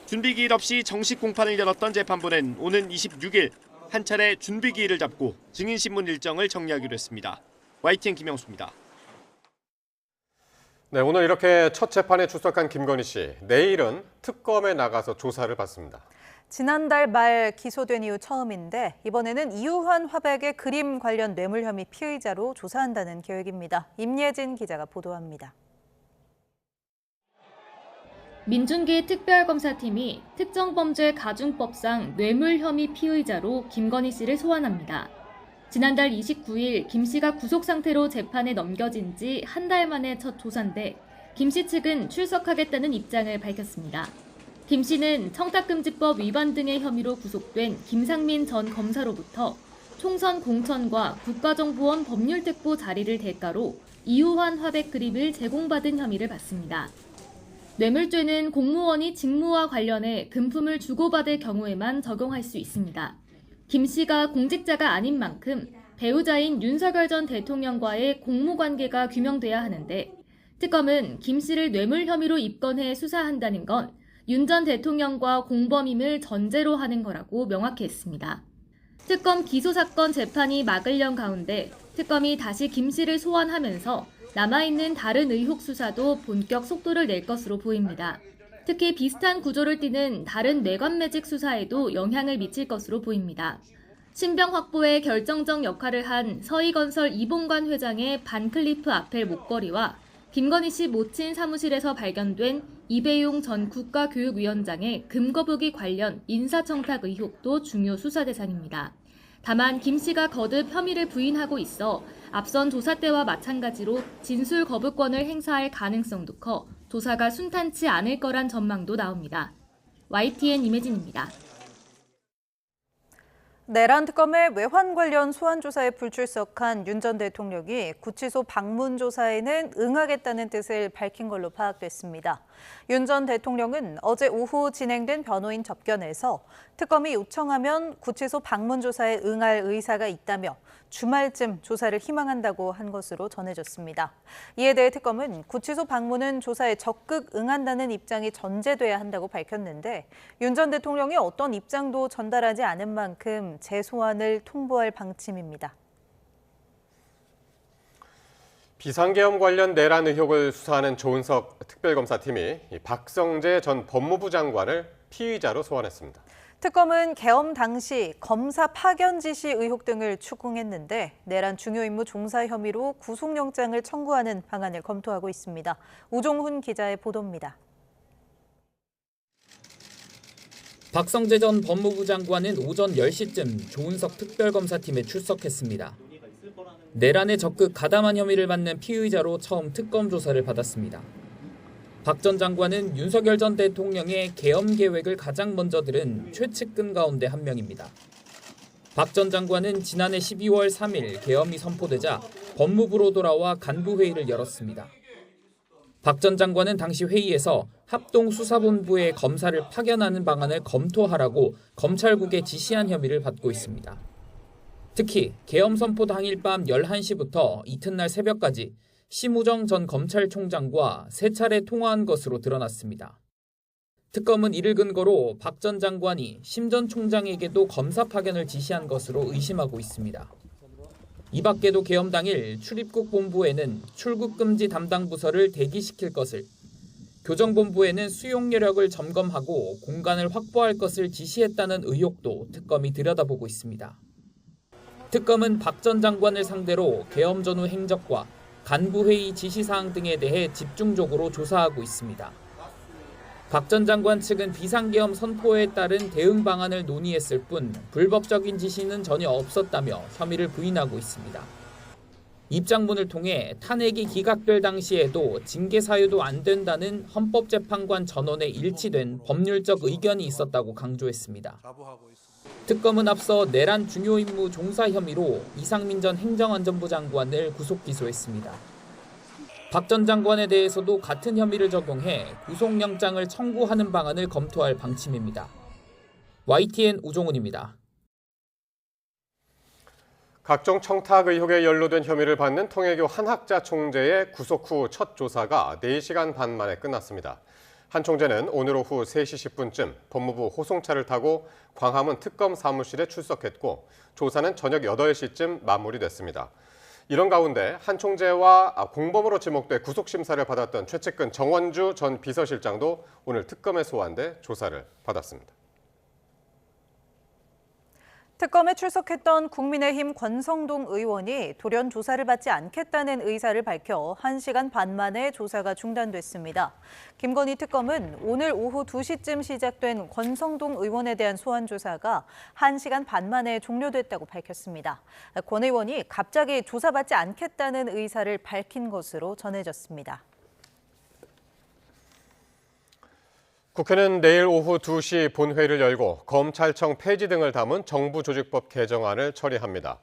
준비 기일 없이 정식 공판을 열었던 재판부는 오는 26일 한 차례 준비 기일을 잡고 증인 신문 일정을 정리하기로 했습니다. YTN 김영수입니다. 네, 오늘 이렇게 첫 재판에 출석한 김건희 씨, 내일은 특검에 나가서 조사를 받습니다. 지난달 말 기소된 이후 처음인데 이번에는 이유환 화백의 그림 관련 뇌물 혐의 피의자로 조사한다는 계획입니다. 임예진 기자가 보도합니다. 민준기 특별검사팀이 특정범죄 가중법상 뇌물 혐의 피의자로 김건희 씨를 소환합니다. 지난달 29일 김 씨가 구속 상태로 재판에 넘겨진 지 한 달 만에 첫 조사인데 김 씨 측은 출석하겠다는 입장을 밝혔습니다. 김 씨는 청탁금지법 위반 등의 혐의로 구속된 김상민 전 검사로부터 총선 공천과 국가정보원 법률특보 자리를 대가로 이유환 화백 그림을 제공받은 혐의를 받습니다. 뇌물죄는 공무원이 직무와 관련해 금품을 주고받을 경우에만 적용할 수 있습니다. 김 씨가 공직자가 아닌 만큼 배우자인 윤석열 전 대통령과의 공무관계가 규명돼야 하는데 특검은 김 씨를 뇌물 혐의로 입건해 수사한다는 건 윤 전 대통령과 공범임을 전제로 하는 거라고 명확히 했습니다. 특검 기소사건 재판이 막을련 가운데 특검이 다시 김 씨를 소환하면서 남아있는 다른 의혹 수사도 본격 속도를 낼 것으로 보입니다. 특히 비슷한 구조를 띠는 다른 뇌관매직 수사에도 영향을 미칠 것으로 보입니다. 신병 확보에 결정적 역할을 한 서희건설 이봉관 회장의 반클리프 아펠 목걸이와 김건희 씨 모친 사무실에서 발견된 이배용 전 국가교육위원장의 금거북이 관련 인사청탁 의혹도 중요 수사 대상입니다. 다만 김 씨가 거듭 혐의를 부인하고 있어 앞선 조사 때와 마찬가지로 진술 거부권을 행사할 가능성도 커 조사가 순탄치 않을 거란 전망도 나옵니다. YTN 임혜진입니다. 내란 특검의 외환 관련 소환 조사에 불출석한 윤 전 대통령이 구치소 방문 조사에는 응하겠다는 뜻을 밝힌 걸로 파악됐습니다. 윤 전 대통령은 어제 오후 진행된 변호인 접견에서 특검이 요청하면 구치소 방문 조사에 응할 의사가 있다며 주말쯤 조사를 희망한다고 한 것으로 전해졌습니다. 이에 대해 특검은 구치소 방문은 조사에 적극 응한다는 입장이 전제돼야 한다고 밝혔는데 윤 전 대통령이 어떤 입장도 전달하지 않은 만큼 재소환을 통보할 방침입니다. 비상계엄 관련 내란 의혹을 수사하는 조은석 특별검사팀이 박성재 전 법무부 장관을 피의자로 소환했습니다. 특검은 계엄 당시 검사 파견 지시 의혹 등을 추궁했는데 내란 중요 임무 종사 혐의로 구속영장을 청구하는 방안을 검토하고 있습니다. 우종훈 기자의 보도입니다. 박성재 전 법무부 장관은 오전 10시쯤 조은석 특별검사팀에 출석했습니다. 내란에 적극 가담한 혐의를 받는 피의자로 처음 특검 조사를 받았습니다. 박 전 장관은 윤석열 전 대통령의 계엄 계획을 가장 먼저 들은 최측근 가운데 한 명입니다. 박 전 장관은 지난해 12월 3일 계엄이 선포되자 법무부로 돌아와 간부회의를 열었습니다. 박 전 장관은 당시 회의에서 합동수사본부에 검사를 파견하는 방안을 검토하라고 검찰국에 지시한 혐의를 받고 있습니다. 특히 계엄 선포 당일 밤 11시부터 이튿날 새벽까지 심우정 전 검찰총장과 3차례 통화한 것으로 드러났습니다. 특검은 이를 근거로 박 전 장관이 심 전 총장에게도 검사 파견을 지시한 것으로 의심하고 있습니다. 이 밖에도 계엄 당일 출입국 본부에는 출국 금지 담당 부서를 대기시킬 것을, 교정본부에는 수용 여력을 점검하고 공간을 확보할 것을 지시했다는 의혹도 특검이 들여다보고 있습니다. 특검은 박 전 장관을 상대로 계엄 전후 행적과 간부회의 지시사항 등에 대해 집중적으로 조사하고 있습니다. 박 전 장관 측은 비상계엄 선포에 따른 대응 방안을 논의했을 뿐 불법적인 지시는 전혀 없었다며 혐의를 부인하고 있습니다. 입장문을 통해 탄핵이 기각될 당시에도 징계 사유도 안 된다는 헌법재판관 전원의 일치된 법률적 의견이 있었다고 강조했습니다. 특검은 앞서 내란 중요 임무 종사 혐의로 이상민 전 행정안전부 장관을 구속 기소했습니다. 박 전 장관에 대해서도 같은 혐의를 적용해 구속영장을 청구하는 방안을 검토할 방침입니다. YTN 우종훈입니다. 각종 청탁 의혹에 연루된 혐의를 받는 통일교 한 학자 총재의 구속 후 첫 조사가 4시간 반 만에 끝났습니다. 한 총재는 오늘 오후 3시 10분쯤 법무부 호송차를 타고 광화문 특검 사무실에 출석했고 조사는 저녁 8시쯤 마무리됐습니다. 이런 가운데 한 총재와 공범으로 지목돼 구속심사를 받았던 최측근 정원주 전 비서실장도 오늘 특검에 소환돼 조사를 받았습니다. 특검에 출석했던 국민의힘 권성동 의원이 돌연 조사를 받지 않겠다는 의사를 밝혀 1시간 반 만에 조사가 중단됐습니다. 김건희 특검은 오늘 오후 2시쯤 시작된 권성동 의원에 대한 소환 조사가 1시간 반 만에 종료됐다고 밝혔습니다. 권 의원이 갑자기 조사받지 않겠다는 의사를 밝힌 것으로 전해졌습니다. 국회는 내일 오후 2시 본회의를 열고 검찰청 폐지 등을 담은 정부조직법 개정안을 처리합니다.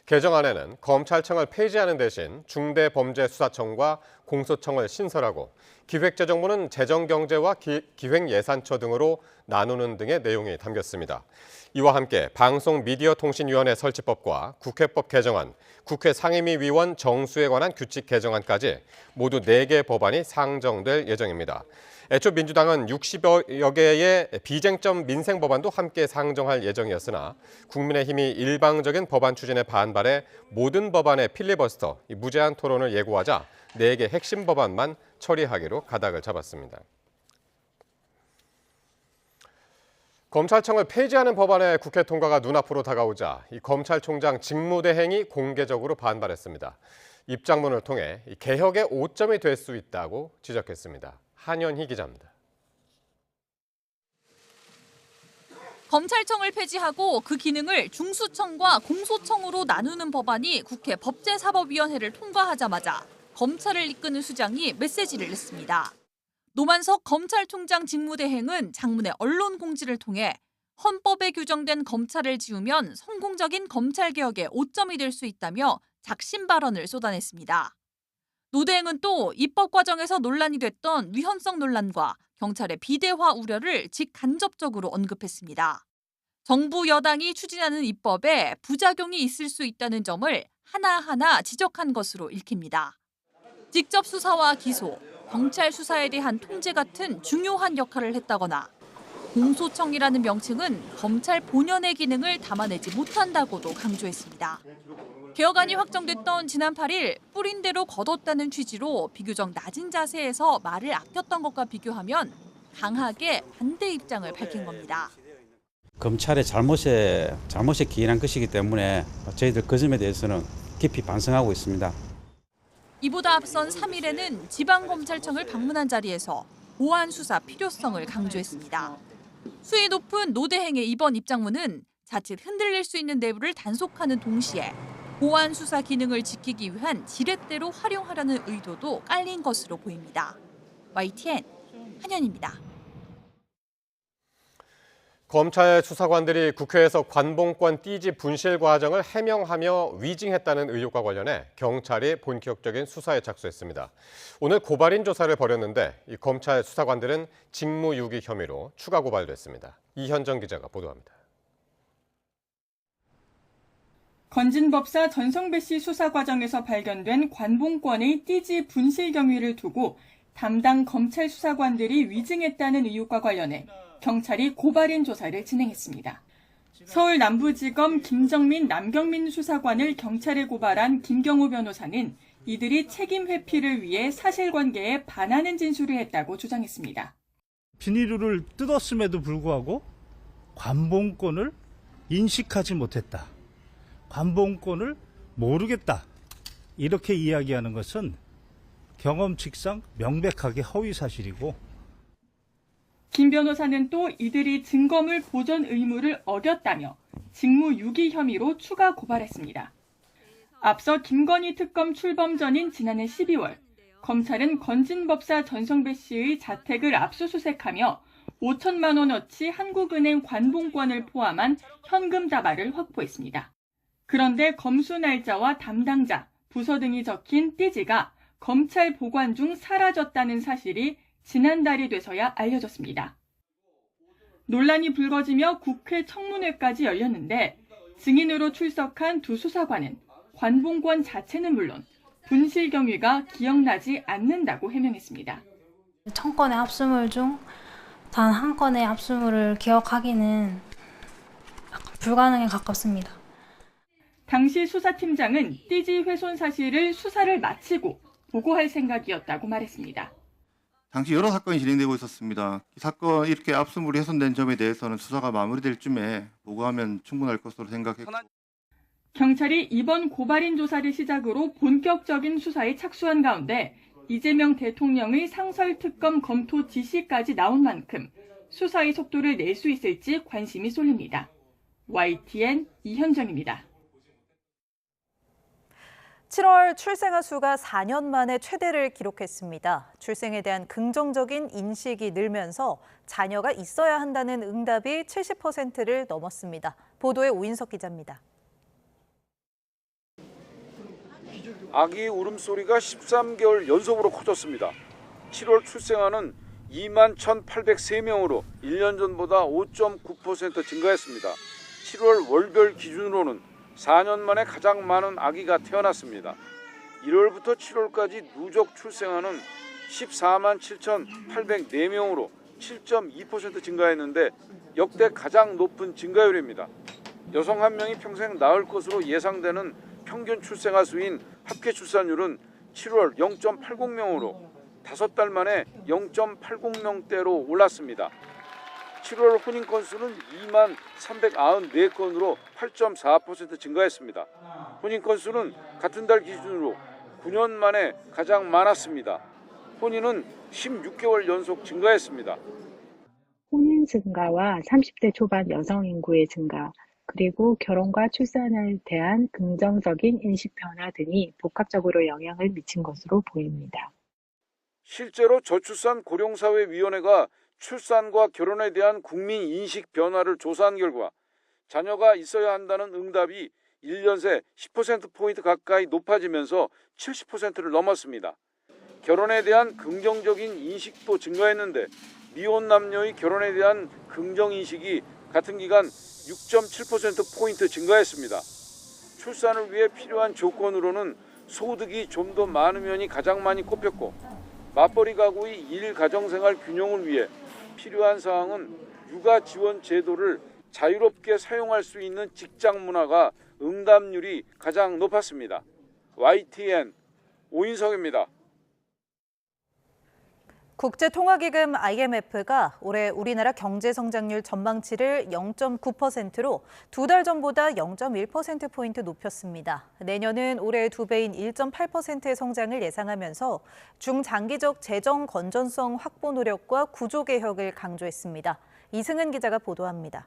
개정안에는 검찰청을 폐지하는 대신 중대범죄수사청과 공소청을 신설하고 기획재정부는 재정경제와 기획예산처 등으로 나누는 등의 내용이 담겼습니다. 이와 함께 방송미디어통신위원회 설치법과 국회법 개정안, 국회 상임위원 정수에 관한 규칙 개정안까지 모두 4개 법안이 상정될 예정입니다. 애초 민주당은 60여 개의 비쟁점 민생 법안도 함께 상정할 예정이었으나 국민의힘이 일방적인 법안 추진에 반발해 모든 법안의 필리버스터, 무제한 토론을 예고하자 4개 핵심 법안만 처리하기로 가닥을 잡았습니다. 검찰청을 폐지하는 법안의 국회 통과가 눈앞으로 다가오자 검찰총장 직무대행이 공개적으로 반발했습니다. 입장문을 통해 개혁의 오점이 될 수 있다고 지적했습니다. 한현희 기자입니다. 검찰청을 폐지하고 그 기능을 중수청과 공소청으로 나누는 법안이 국회 법제사법위원회를 통과하자마자 검찰을 이끄는 수장이 메시지를 냈습니다. 노만석 검찰총장 직무대행은 장문의 언론 공지를 통해 헌법에 규정된 검찰을 지우면 성공적인 검찰개혁의 오점이 될 수 있다며 작심 발언을 쏟아냈습니다. 노 대행은 또 입법 과정에서 논란이 됐던 위헌성 논란과 경찰의 비대화 우려를 직간접적으로 언급했습니다. 정부 여당이 추진하는 입법에 부작용이 있을 수 있다는 점을 하나하나 지적한 것으로 읽힙니다. 직접 수사와 기소, 경찰 수사에 대한 통제 같은 중요한 역할을 했다거나 공소청이라는 명칭은 검찰 본연의 기능을 담아내지 못한다고도 강조했습니다. 개혁안이 확정됐던 지난 8일 뿌린 대로 거뒀다는 취지로 비교적 낮은 자세에서 말을 아꼈던 것과 비교하면 강하게 반대 입장을 밝힌 겁니다. 검찰의 잘못에 기인한 것이기 때문에 저희들 그 점에 대해서는 깊이 반성하고 있습니다. 이보다 앞선 3일에는 지방검찰청을 방문한 자리에서 보안 수사 필요성을 강조했습니다. 수위 높은 노 대행의 이번 입장문은 자칫 흔들릴 수 있는 내부를 단속하는 동시에 보안 수사 기능을 지키기 위한 지렛대로 활용하려는 의도도 깔린 것으로 보입니다. YTN 한현입니다. 검찰 수사관들이 국회에서 관봉권 띠지 분실 과정을 해명하며 위증했다는 의혹과 관련해 경찰이 본격적인 수사에 착수했습니다. 오늘 고발인 조사를 벌였는데 이 검찰 수사관들은 직무유기 혐의로 추가 고발됐습니다. 이현정 기자가 보도합니다. 건진법사 전성배 씨 수사 과정에서 발견된 관봉권의 띠지 분실 경위를 두고 담당 검찰 수사관들이 위증했다는 의혹과 관련해 경찰이 고발인 조사를 진행했습니다. 서울 남부지검 김정민, 남경민 수사관을 경찰에 고발한 김경호 변호사는 이들이 책임 회피를 위해 사실관계에 반하는 진술을 했다고 주장했습니다. 비닐을 뜯었음에도 불구하고 관봉권을 인식하지 못했다. 관봉권을 모르겠다. 이렇게 이야기하는 것은 경험칙상 명백하게 허위 사실이고 김 변호사는 또 이들이 증거물 보존 의무를 어겼다며 직무유기 혐의로 추가 고발했습니다. 앞서 김건희 특검 출범 전인 지난해 12월 검찰은 건진법사 전성배 씨의 자택을 압수수색하며 5천만 원어치 한국은행 관봉권을 포함한 현금 다발을 확보했습니다. 그런데 검수 날짜와 담당자, 부서 등이 적힌 띠지가 검찰 보관 중 사라졌다는 사실이 지난달이 돼서야 알려졌습니다. 논란이 불거지며 국회 청문회까지 열렸는데 증인으로 출석한 두 수사관은 관봉권 자체는 물론 분실 경위가 기억나지 않는다고 해명했습니다. 청건의 압수물 중 단 한 건의 압수물을 기억하기는 불가능에 가깝습니다. 당시 수사팀장은 띠지 훼손 사실을 수사를 마치고 보고할 생각이었다고 말했습니다. 당시 여러 사건이 진행되고 있었습니다. 이 사건 이렇게 압수물이 훼손된 점에 대해서는 수사가 마무리될 쯤에 보고하면 충분할 것으로 생각했고 경찰이 이번 고발인 조사를 시작으로 본격적인 수사에 착수한 가운데 이재명 대통령의 상설특검 검토 지시까지 나온 만큼 수사의 속도를 낼 수 있을지 관심이 쏠립니다. YTN 이현정입니다. 7월 출생아 수가 4년 만에 최대를 기록했습니다. 출생에 대한 긍정적인 인식이 늘면서 자녀가 있어야 한다는 응답이 70%를 넘었습니다. 보도에 오인석 기자입니다. 아기 울음소리가 13개월 연속으로 커졌습니다. 7월 출생아는 21,803명으로 1년 전보다 5.9% 증가했습니다. 7월 월별 기준으로는 4년 만에 가장 많은 아기가 태어났습니다. 1월부터 7월까지 누적 출생아는 14만 7,804명으로 7.2% 증가했는데 역대 가장 높은 증가율입니다. 여성 한 명이 평생 낳을 것으로 예상되는 평균 출생아 수인 합계 출산율은 7월 0.80명으로 5달 만에 0.80명대로 올랐습니다. 7월 혼인 건수는 2만 394건으로 8.4% 증가했습니다. 혼인 건수는 같은 달 기준으로 9년 만에 가장 많았습니다. 혼인은 16개월 연속 증가했습니다. 혼인 증가와 30대 초반 여성 인구의 증가, 그리고 결혼과 출산에 대한 긍정적인 인식 변화 등이 복합적으로 영향을 미친 것으로 보입니다. 실제로 저출산 고령사회위원회가 출산과 결혼에 대한 국민 인식 변화를 조사한 결과 자녀가 있어야 한다는 응답이 1년 새 10%포인트 가까이 높아지면서 70%를 넘었습니다. 결혼에 대한 긍정적인 인식도 증가했는데 미혼 남녀의 결혼에 대한 긍정 인식이 같은 기간 6.7%포인트 증가했습니다. 출산을 위해 필요한 조건으로는 소득이 좀 더 많으면이 가장 많이 꼽혔고 맞벌이 가구의 일 가정생활 균형을 위해 필요한 사항은 육아 지원 제도를 자유롭게 사용할 수 있는 직장 문화가 응답률이 가장 높았습니다. YTN 오인석입니다. 국제통화기금 IMF가 올해 우리나라 경제 성장률 전망치를 0.9%로 두 달 전보다 0.1%포인트 높였습니다. 내년은 올해 2배인 1.8%의 성장을 예상하면서 중장기적 재정 건전성 확보 노력과 구조 개혁을 강조했습니다. 이승은 기자가 보도합니다.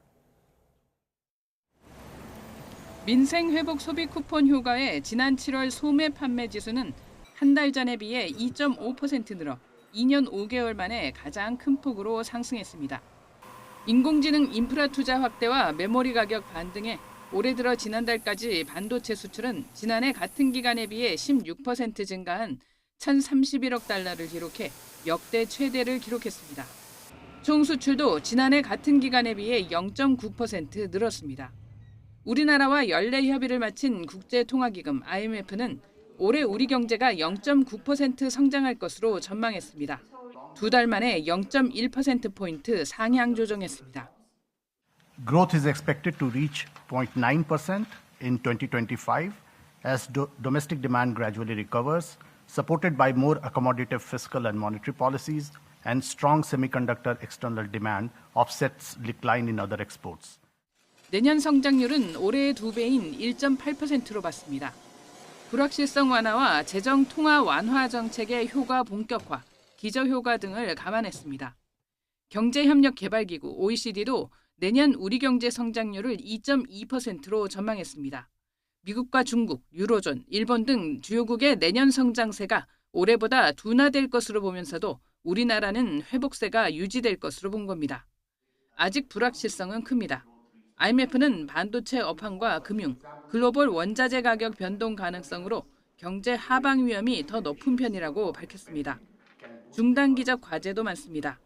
민생회복 소비 쿠폰 효과의 지난 7월 소매 판매 지수는 한 달 전에 비해 2.5% 늘어 2년 5개월 만에 가장 큰 폭으로 상승했습니다. 인공지능 인프라 투자 확대와 메모리 가격 반등에 올해 들어 지난달까지 반도체 수출은 지난해 같은 기간에 비해 16% 증가한 1,031억 달러를 기록해 역대 최대를 기록했습니다. 총 수출도 지난해 같은 기간에 비해 0.9% 늘었습니다. 우리나라와 연례 협의를 마친 국제통화기금 IMF는 올해 우리 경제가 0.9% 성장할 것으로 전망했습니다. 두 달 만에 0.1%포인트 상향 조정했습니다. Growth is expected to reach 0.9% in 2025 as domestic demand gradually recovers, supported by more accommodative fiscal and monetary policies, and strong semiconductor external demand offsets decline in other exports. 내년 성장률은 올해의 2배인 1.8%로 봤습니다. 불확실성 완화와 재정 통화 완화 정책의 효과 본격화, 기저효과 등을 감안했습니다. 경제협력개발기구 OECD도 내년 우리 경제 성장률을 2.2%로 전망했습니다. 미국과 중국, 유로존, 일본 등 주요국의 내년 성장세가 올해보다 둔화될 것으로 보면서도 우리나라는 회복세가 유지될 것으로 본 겁니다. 아직 불확실성은 큽니다. IMF는 반도체 업황과 금융, 글로벌 원자재 가격 변동 가능성으로 경제 하방 위험이 더 높은 편이라고 밝혔습니다. 중단기적 과제도 많습니다.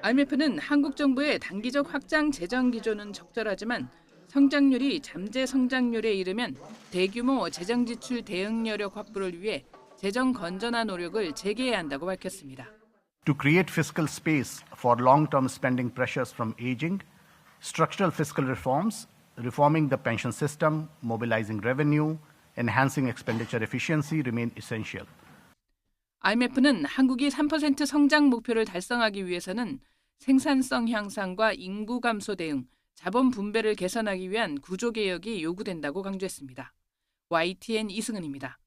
IMF는 한국 정부의 단기적 확장 재정 기조는 적절하지만 성장률이 잠재 성장률에 이르면 대규모 재정 지출 대응 여력 확보를 위해 재정 건전화 노력을 재개해야 한다고 밝혔습니다. To create fiscal space for long-term spending pressures from aging, structural fiscal reforms, reforming the pension system, mobilizing revenue, enhancing expenditure efficiency remain essential. IMF는 한국이 3% 성장 목표를 달성하기 위해서는 생산성 향상과 인구 감소 대응, 자본 분배를 개선하기 위한 구조 개혁이 요구된다고 강조했습니다. YTN 이승은입니다.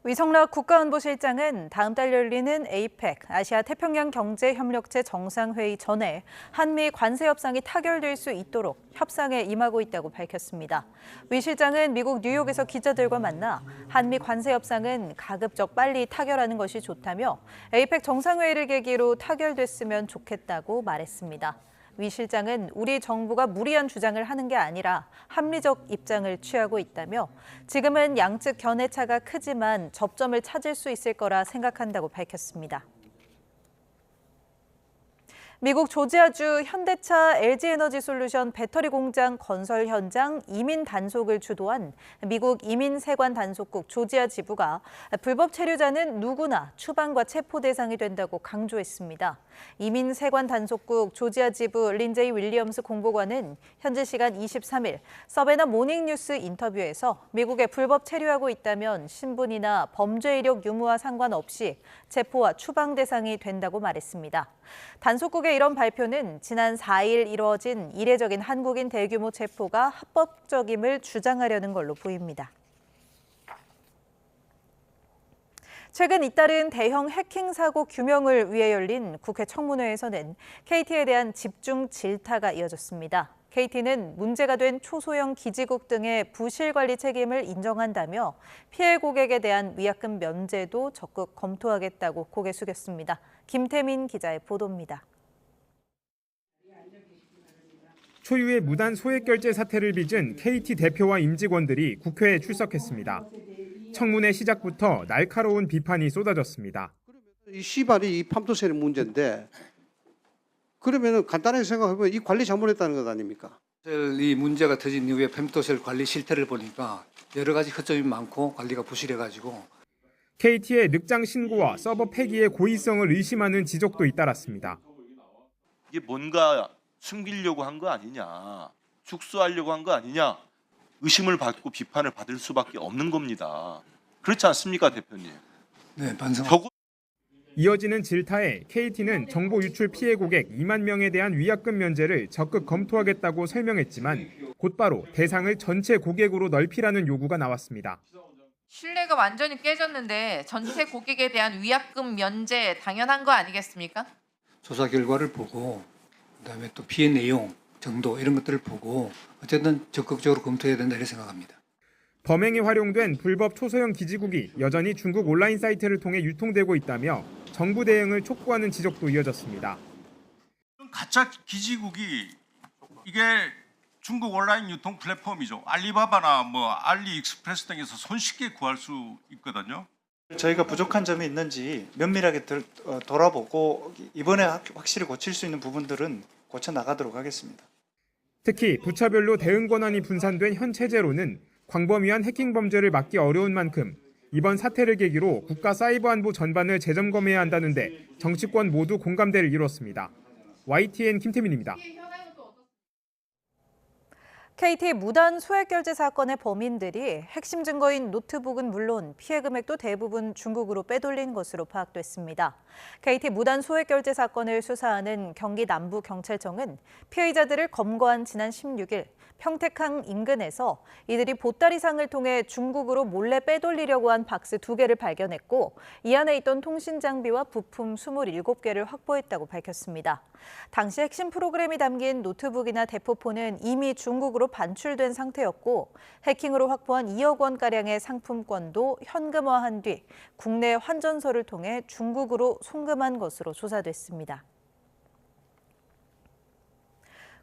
위성락 국가안보실장은 다음 달 열리는 APEC, 아시아 태평양 경제협력체 정상회의 전에 한미 관세 협상이 타결될 수 있도록 협상에 임하고 있다고 밝혔습니다. 위 실장은 미국 뉴욕에서 기자들과 만나 한미 관세 협상은 가급적 빨리 타결하는 것이 좋다며 APEC 정상회의를 계기로 타결됐으면 좋겠다고 말했습니다. 위 실장은 우리 정부가 무리한 주장을 하는 게 아니라 합리적 입장을 취하고 있다며 지금은 양측 견해차가 크지만 접점을 찾을 수 있을 거라 생각한다고 밝혔습니다. 미국 조지아주 현대차 LG에너지솔루션 배터리 공장 건설 현장 이민 단속을 주도한 미국 이민세관 단속국 조지아 지부가 불법 체류자는 누구나 추방과 체포 대상이 된다고 강조했습니다. 이민세관 단속국 조지아 지부 린제이 윌리엄스 공보관은 현지 시간 23일 서베나 모닝뉴스 인터뷰에서 미국에 불법 체류하고 있다면 신분이나 범죄 이력 유무와 상관없이 체포와 추방 대상이 된다고 말했습니다. 단속국의 이런 발표는 지난 4일 이루어진 이례적인 한국인 대규모 체포가 합법적임을 주장하려는 걸로 보입니다. 최근 잇따른 대형 해킹 사고 규명을 위해 열린 국회 청문회에서는 KT에 대한 집중 질타가 이어졌습니다. KT는 문제가 된 초소형 기지국 등의 부실 관리 책임을 인정한다며 피해 고객에 대한 위약금 면제도 적극 검토하겠다고 고개 숙였습니다. 김태민 기자의 보도입니다. 초유의 무단 소액 결제 사태를 빚은 KT 대표와 임직원들이 국회에 출석했습니다. 청문회 시작부터 날카로운 비판이 쏟아졌습니다. 이 시발이 이 팜도셀의 문제인데 그러면 간단하게 생각해보면 이 관리 잘못했다는 것 아닙니까? 이 문제가 터진 이후에 팜도셀 관리 실태를 보니까 여러 가지 허점이 많고 관리가 부실해가지고 KT의 늑장 신고와 서버 폐기의 고의성을 의심하는 지적도 잇따랐습니다. 이게 뭔가 숨기려고 한 거 아니냐, 축소하려고 한 거 아니냐, 의심을 받고 비판을 받을 수밖에 없는 겁니다. 그렇지 않습니까, 대표님? 네, 반성. 이어지는 질타에 KT는 정보 유출 피해 고객 2만 명에 대한 위약금 면제를 적극 검토하겠다고 설명했지만 곧바로 대상을 전체 고객으로 넓히라는 요구가 나왔습니다. 신뢰가 완전히 깨졌는데 전체 고객에 대한 위약금 면제 당연한 거 아니겠습니까? 조사 결과를 보고 그다음에 또 피해 내용, 정도 이런 것들을 보고 어쨌든 적극적으로 검토해야 된다 이렇게 생각합니다. 범행에 활용된 불법 초소형 기지국이 여전히 중국 온라인 사이트를 통해 유통되고 있다며 정부 대응을 촉구하는 지적도 이어졌습니다. 가짜 기지국이 이게 중국 온라인 유통 플랫폼이죠. 알리바바나 알리익스프레스 등에서 손쉽게 구할 수 있거든요. 저희가 부족한 점이 있는지 면밀하게 돌아보고 이번에 확실히 고칠 수 있는 부분들은 고쳐 나가도록 하겠습니다. 특히 부처별로 대응 권한이 분산된 현 체제로는 광범위한 해킹 범죄를 막기 어려운 만큼 이번 사태를 계기로 국가 사이버 안보 전반을 재점검해야 한다는데 정치권 모두 공감대를 이뤘습니다. YTN 김태민입니다. KT 무단 소액 결제 사건의 범인들이 핵심 증거인 노트북은 물론 피해 금액도 대부분 중국으로 빼돌린 것으로 파악됐습니다. KT 무단 소액 결제 사건을 수사하는 경기 남부경찰청은 피해자들을 검거한 지난 16일 평택항 인근에서 이들이 보따리상을 통해 중국으로 몰래 빼돌리려고 한 박스 2개를 발견했고 이 안에 있던 통신 장비와 부품 27개를 확보했다고 밝혔습니다. 당시 핵심 프로그램이 담긴 노트북이나 대포폰은 이미 중국으로 중국으로 반출된 상태였고 해킹으로 확보한 2억 원가량의 상품권도 현금화한 뒤 국내 환전소를 통해 중국으로 송금한 것으로 조사됐습니다.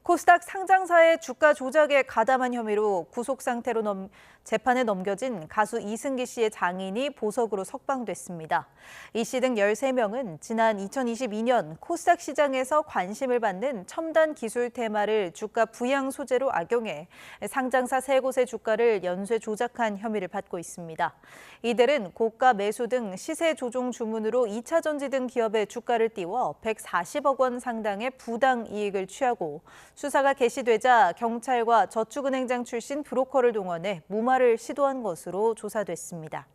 코스닥 상장사의 주가 조작에 가담한 혐의로 구속 상태로 재판에 넘겨진 가수 이승기 씨의 장인이 보석으로 석방됐습니다. 이 씨 등 13명은 지난 2022년 코스닥 시장에서 관심을 받는 첨단 기술 테마를 주가 부양 소재로 악용해 상장사 3곳의 주가를 연쇄 조작한 혐의를 받고 있습니다. 이들은 고가 매수 등 시세 조종 주문으로 2차 전지 등 기업의 주가를 띄워 140억 원 상당의 부당 이익을 취하고 수사가 개시되자 경찰과 저축은행장 출신 브로커를 동원해 무마를 시도한 것으로 조사됐습니다.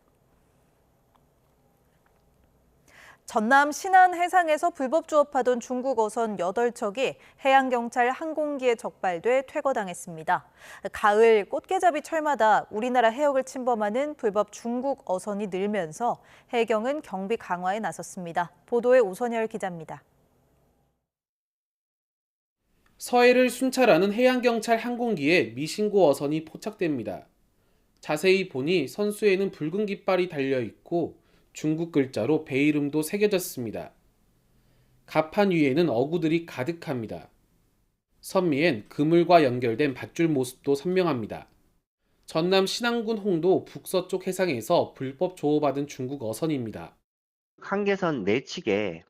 전남 신안 해상에서 불법 조업하던 중국 어선 8척이 해양경찰 항공기에 적발돼 퇴거당했습니다. 가을 꽃게잡이 철마다 우리나라 해역을 침범하는 불법 중국 어선이 늘면서 해경은 경비 강화에 나섰습니다. 보도에 오선열 기자입니다. 서해를 순찰하는 해양경찰 항공기에 미신고 어선이 포착됩니다. 자세히 보니 선수에는 붉은 깃발이 달려있고 중국 글자로 배 이름도 새겨졌습니다. 갑판 위에는 어구들이 가득합니다. 선미엔 그물과 연결된 밧줄 모습도 선명합니다. 전남 신안군 홍도 북서쪽 해상에서 불법 조업받은 중국 어선입니다. 한계선 내측에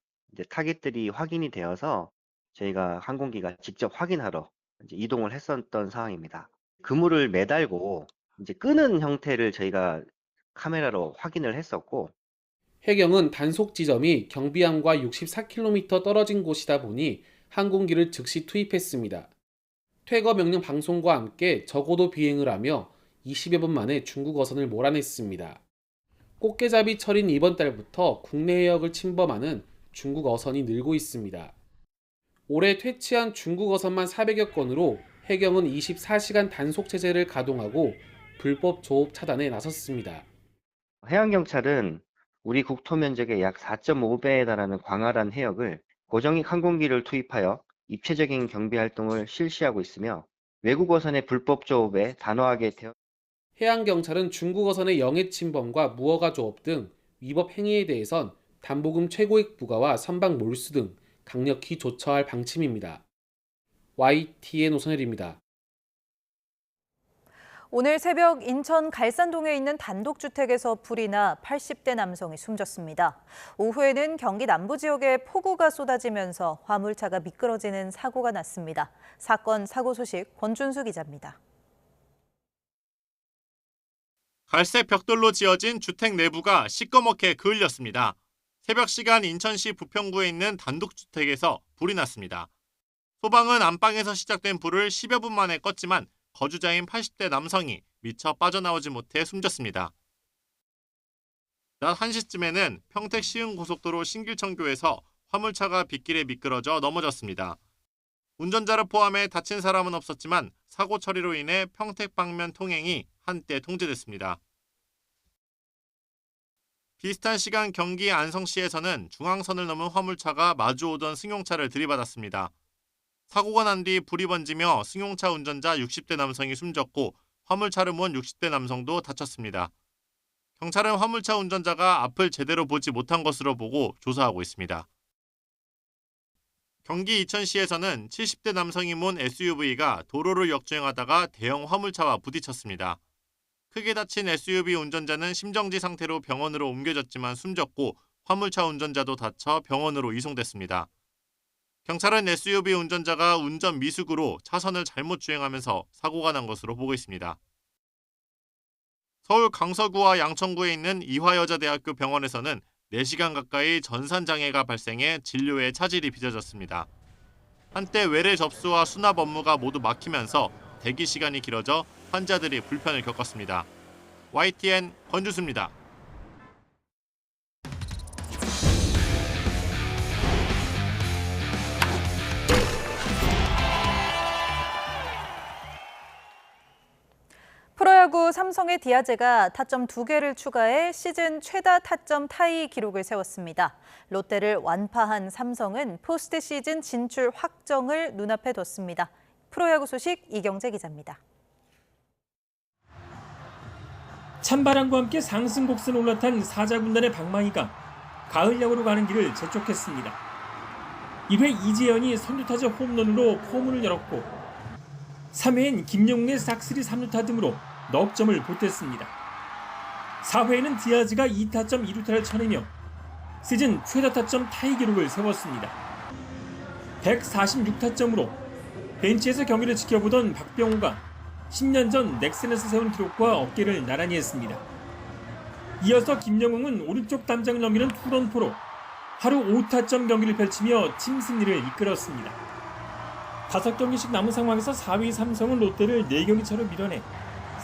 타깃들이 확인이 되어서 저희가 항공기가 직접 확인하러 이동을 했었던 상황입니다. 그물을 매달고 끄는 형태를 저희가 카메라로 확인을 했었고, 해경은 단속 지점이 경비함과 64km 떨어진 곳이다 보니 항공기를 즉시 투입했습니다. 퇴거 명령 방송과 함께 저고도 비행을 하며 20여 분 만에 중국 어선을 몰아냈습니다. 꽃게잡이 철인 이번 달부터 국내 해역을 침범하는 중국 어선이 늘고 있습니다. 올해 퇴치한 중국 어선만 400여 건으로 해경은 24시간 단속 체제를 가동하고 불법 조업 차단에 나섰습니다. 해양경찰은 우리 국토 면적의 약 4.5배에 달하는 광활한 해역을 고정익 항공기를 투입하여 입체적인 경비 활동을 실시하고 있으며 외국 어선의 불법 조업에 단호하게 해양경찰은 중국 어선의 영해 침범과 무허가 조업 등 위법 행위에 대해선 담보금 최고액 부과와 선박 몰수 등 강력히 조처할 방침입니다. YTN 오선열입니다. 오늘 새벽 인천 갈산동에 있는 단독주택에서 불이 나 80대 남성이 숨졌습니다. 오후에는 경기 남부 지역에 폭우가 쏟아지면서 화물차가 미끄러지는 사고가 났습니다. 사건 사고 소식 권준수 기자입니다. 갈색 벽돌로 지어진 주택 내부가 시꺼멓게 그을렸습니다. 새벽 시간 인천시 부평구에 있는 단독주택에서 불이 났습니다. 소방은 안방에서 시작된 불을 10여 분 만에 껐지만 거주자인 80대 남성이 미처 빠져나오지 못해 숨졌습니다. 낮 1시쯤에는 평택 시흥고속도로 신길천교에서 화물차가 빗길에 미끄러져 넘어졌습니다. 운전자를 포함해 다친 사람은 없었지만 사고 처리로 인해 평택 방면 통행이 한때 통제됐습니다. 비슷한 시간 경기 안성시에서는 중앙선을 넘은 화물차가 마주오던 승용차를 들이받았습니다. 사고가 난 뒤 불이 번지며 승용차 운전자 60대 남성이 숨졌고 화물차를 몬 60대 남성도 다쳤습니다. 경찰은 화물차 운전자가 앞을 제대로 보지 못한 것으로 보고 조사하고 있습니다. 경기 이천시에서는 70대 남성이 몬 SUV가 도로를 역주행하다가 대형 화물차와 부딪혔습니다. 크게 다친 SUV 운전자는 심정지 상태로 병원으로 옮겨졌지만 숨졌고 화물차 운전자도 다쳐 병원으로 이송됐습니다. 경찰은 SUV 운전자가 운전 미숙으로 차선을 잘못 주행하면서 사고가 난 것으로 보고 있습니다. 서울 강서구와 양천구에 있는 이화여자대학교 병원에서는 4시간 가까이 전산장애가 발생해 진료에 차질이 빚어졌습니다. 한때 외래 접수와 수납 업무가 모두 막히면서 대기 시간이 길어져 환자들이 불편을 겪었습니다. YTN 권주수입니다. 프로야구 삼성의 디아즈가 타점 2개를 추가해 시즌 최다 타점 타이 기록을 세웠습니다. 롯데를 완파한 삼성은 포스트 시즌 진출 확정을 눈앞에 뒀습니다. 프로야구 소식 이경재 기자입니다. 찬바람과 함께 상승 곡선 올라탄 사자군단의 방망이가 가을 야구로 가는 길을 재촉했습니다. 1회 이재현이 선두타자 홈런으로 포문을 열었고 3회엔 김영웅의 싹쓸이 3루타 등으로 넉 점을 보탰습니다. 4회에는 디아즈가 2타점 2루타를 쳐내며 시즌 최다 타점 타이 기록을 세웠습니다. 146타점으로 벤치에서 경기를 지켜보던 박병호가 10년 전 넥센에서 세운 기록과 어깨를 나란히 했습니다. 이어서 김영웅은 오른쪽 담장을 넘기는 투런포로 하루 5타점 경기를 펼치며 팀 승리를 이끌었습니다. 5경기씩 남은 상황에서 4위 삼성은 롯데를 4경기 차로 밀어내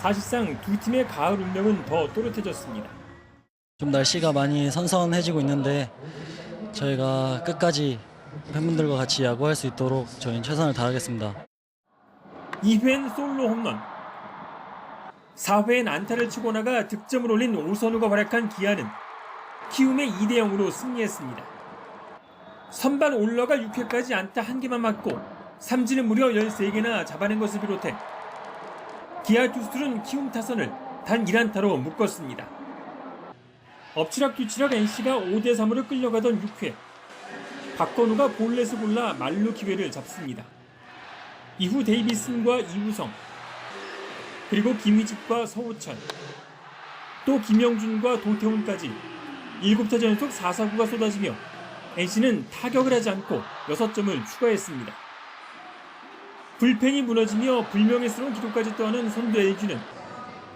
사실상 두 팀의 가을 운명은 더 또렷해졌습니다. 좀 날씨가 많이 선선해지고 있는데 저희가 끝까지 팬분들과 같이 야구할 수 있도록 저희는 최선을 다하겠습니다. 2회엔 솔로 홈런, 4회엔 안타를 치고 나가 득점을 올린 오선우가 활약한 기아는 키움의 2대0으로 승리했습니다. 선발 올라가 6회까지 안타 1개만 맞고 삼진을 무려 13개나 잡아낸 것을 비롯해 기아 투수들은 키움 타선을 단 1안타로 묶었습니다. 엎치락뒤치락 NC가 5대3으로 끌려가던 6회 박건우가 볼넷을 골라 말루 기회를 잡습니다. 이후 데이비슨과 이우성, 그리고 김희집과 서우천, 또 김영준과 도태훈까지 7타자 연속 4사구가 쏟아지며 NC는 타격을 하지 않고 6점을 추가했습니다. 불펜이 무너지며 불명예스러운 기록까지 떠하는 선두 LG는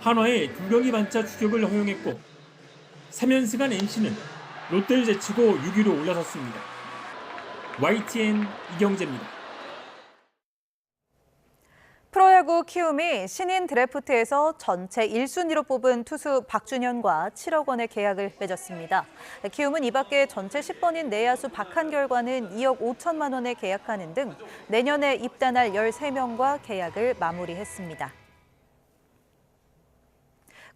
한화에 2경기 반차 추격을 허용했고 3연승한 NC는 롯데를 제치고 6위로 올라섰습니다. YTN 이경재입니다. 프로야구 키움이 신인 드래프트에서 전체 1순위로 뽑은 투수 박준현과 7억 원의 계약을 맺었습니다. 키움은 이 밖에 전체 10번인 내야수 박한결과는 2억 5천만 원에 계약하는 등 내년에 입단할 13명과 계약을 마무리했습니다.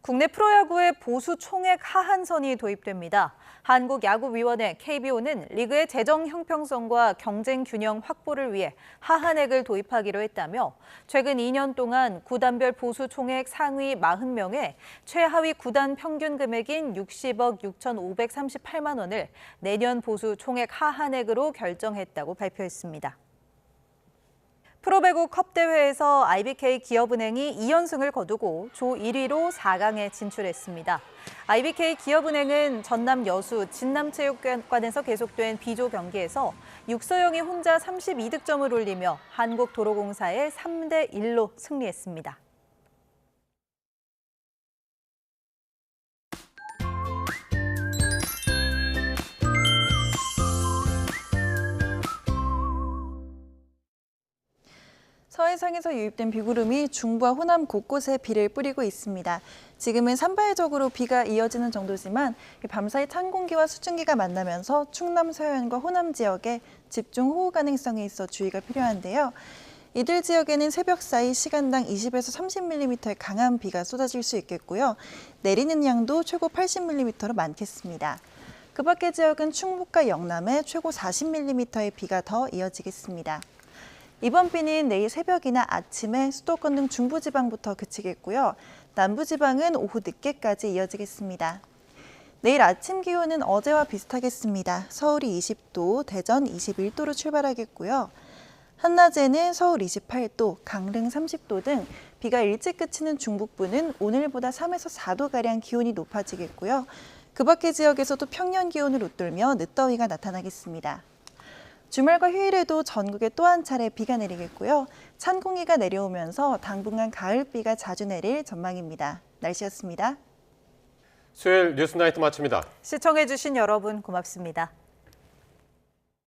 국내 프로야구에 보수 총액 하한선이 도입됩니다. 한국야구위원회 KBO는 리그의 재정 형평성과 경쟁 균형 확보를 위해 하한액을 도입하기로 했다며 최근 2년 동안 구단별 보수 총액 상위 40명의 최하위 구단 평균 금액인 60억 6,538만 원을 내년 보수 총액 하한액으로 결정했다고 발표했습니다. 프로배구 컵대회에서 IBK 기업은행이 2연승을 거두고 조 1위로 4강에 진출했습니다. IBK 기업은행은 전남 여수 진남체육관에서 계속된 B조 경기에서 육서영이 혼자 32득점을 올리며 한국도로공사에 3대1로 승리했습니다. 서해상에서 유입된 비구름이 중부와 호남 곳곳에 비를 뿌리고 있습니다. 지금은 산발적으로 비가 이어지는 정도지만 밤사이 찬 공기와 수증기가 만나면서 충남 서해안과 호남 지역에 집중 호우 가능성이 있어 주의가 필요한데요. 이들 지역에는 새벽 사이 시간당 20에서 30mm의 강한 비가 쏟아질 수 있겠고요. 내리는 양도 최고 80mm로 많겠습니다. 그 밖의 지역은 충북과 영남에 최고 40mm의 비가 더 이어지겠습니다. 이번 비는 내일 새벽이나 아침에 수도권 등 중부지방부터 그치겠고요. 남부지방은 오후 늦게까지 이어지겠습니다. 내일 아침 기온은 어제와 비슷하겠습니다. 서울이 20도, 대전 21도로 출발하겠고요. 한낮에는 서울 28도, 강릉 30도 등 비가 일찍 그치는 중북부는 오늘보다 3에서 4도가량 기온이 높아지겠고요. 그 밖의 지역에서도 평년 기온을 웃돌며 늦더위가 나타나겠습니다. 주말과 휴일에도 전국에 또 한 차례 비가 내리겠고요. 찬 공기가 내려오면서 당분간 가을비가 자주 내릴 전망입니다. 날씨였습니다. 수요일 뉴스나이트 마칩니다. 시청해주신 여러분 고맙습니다.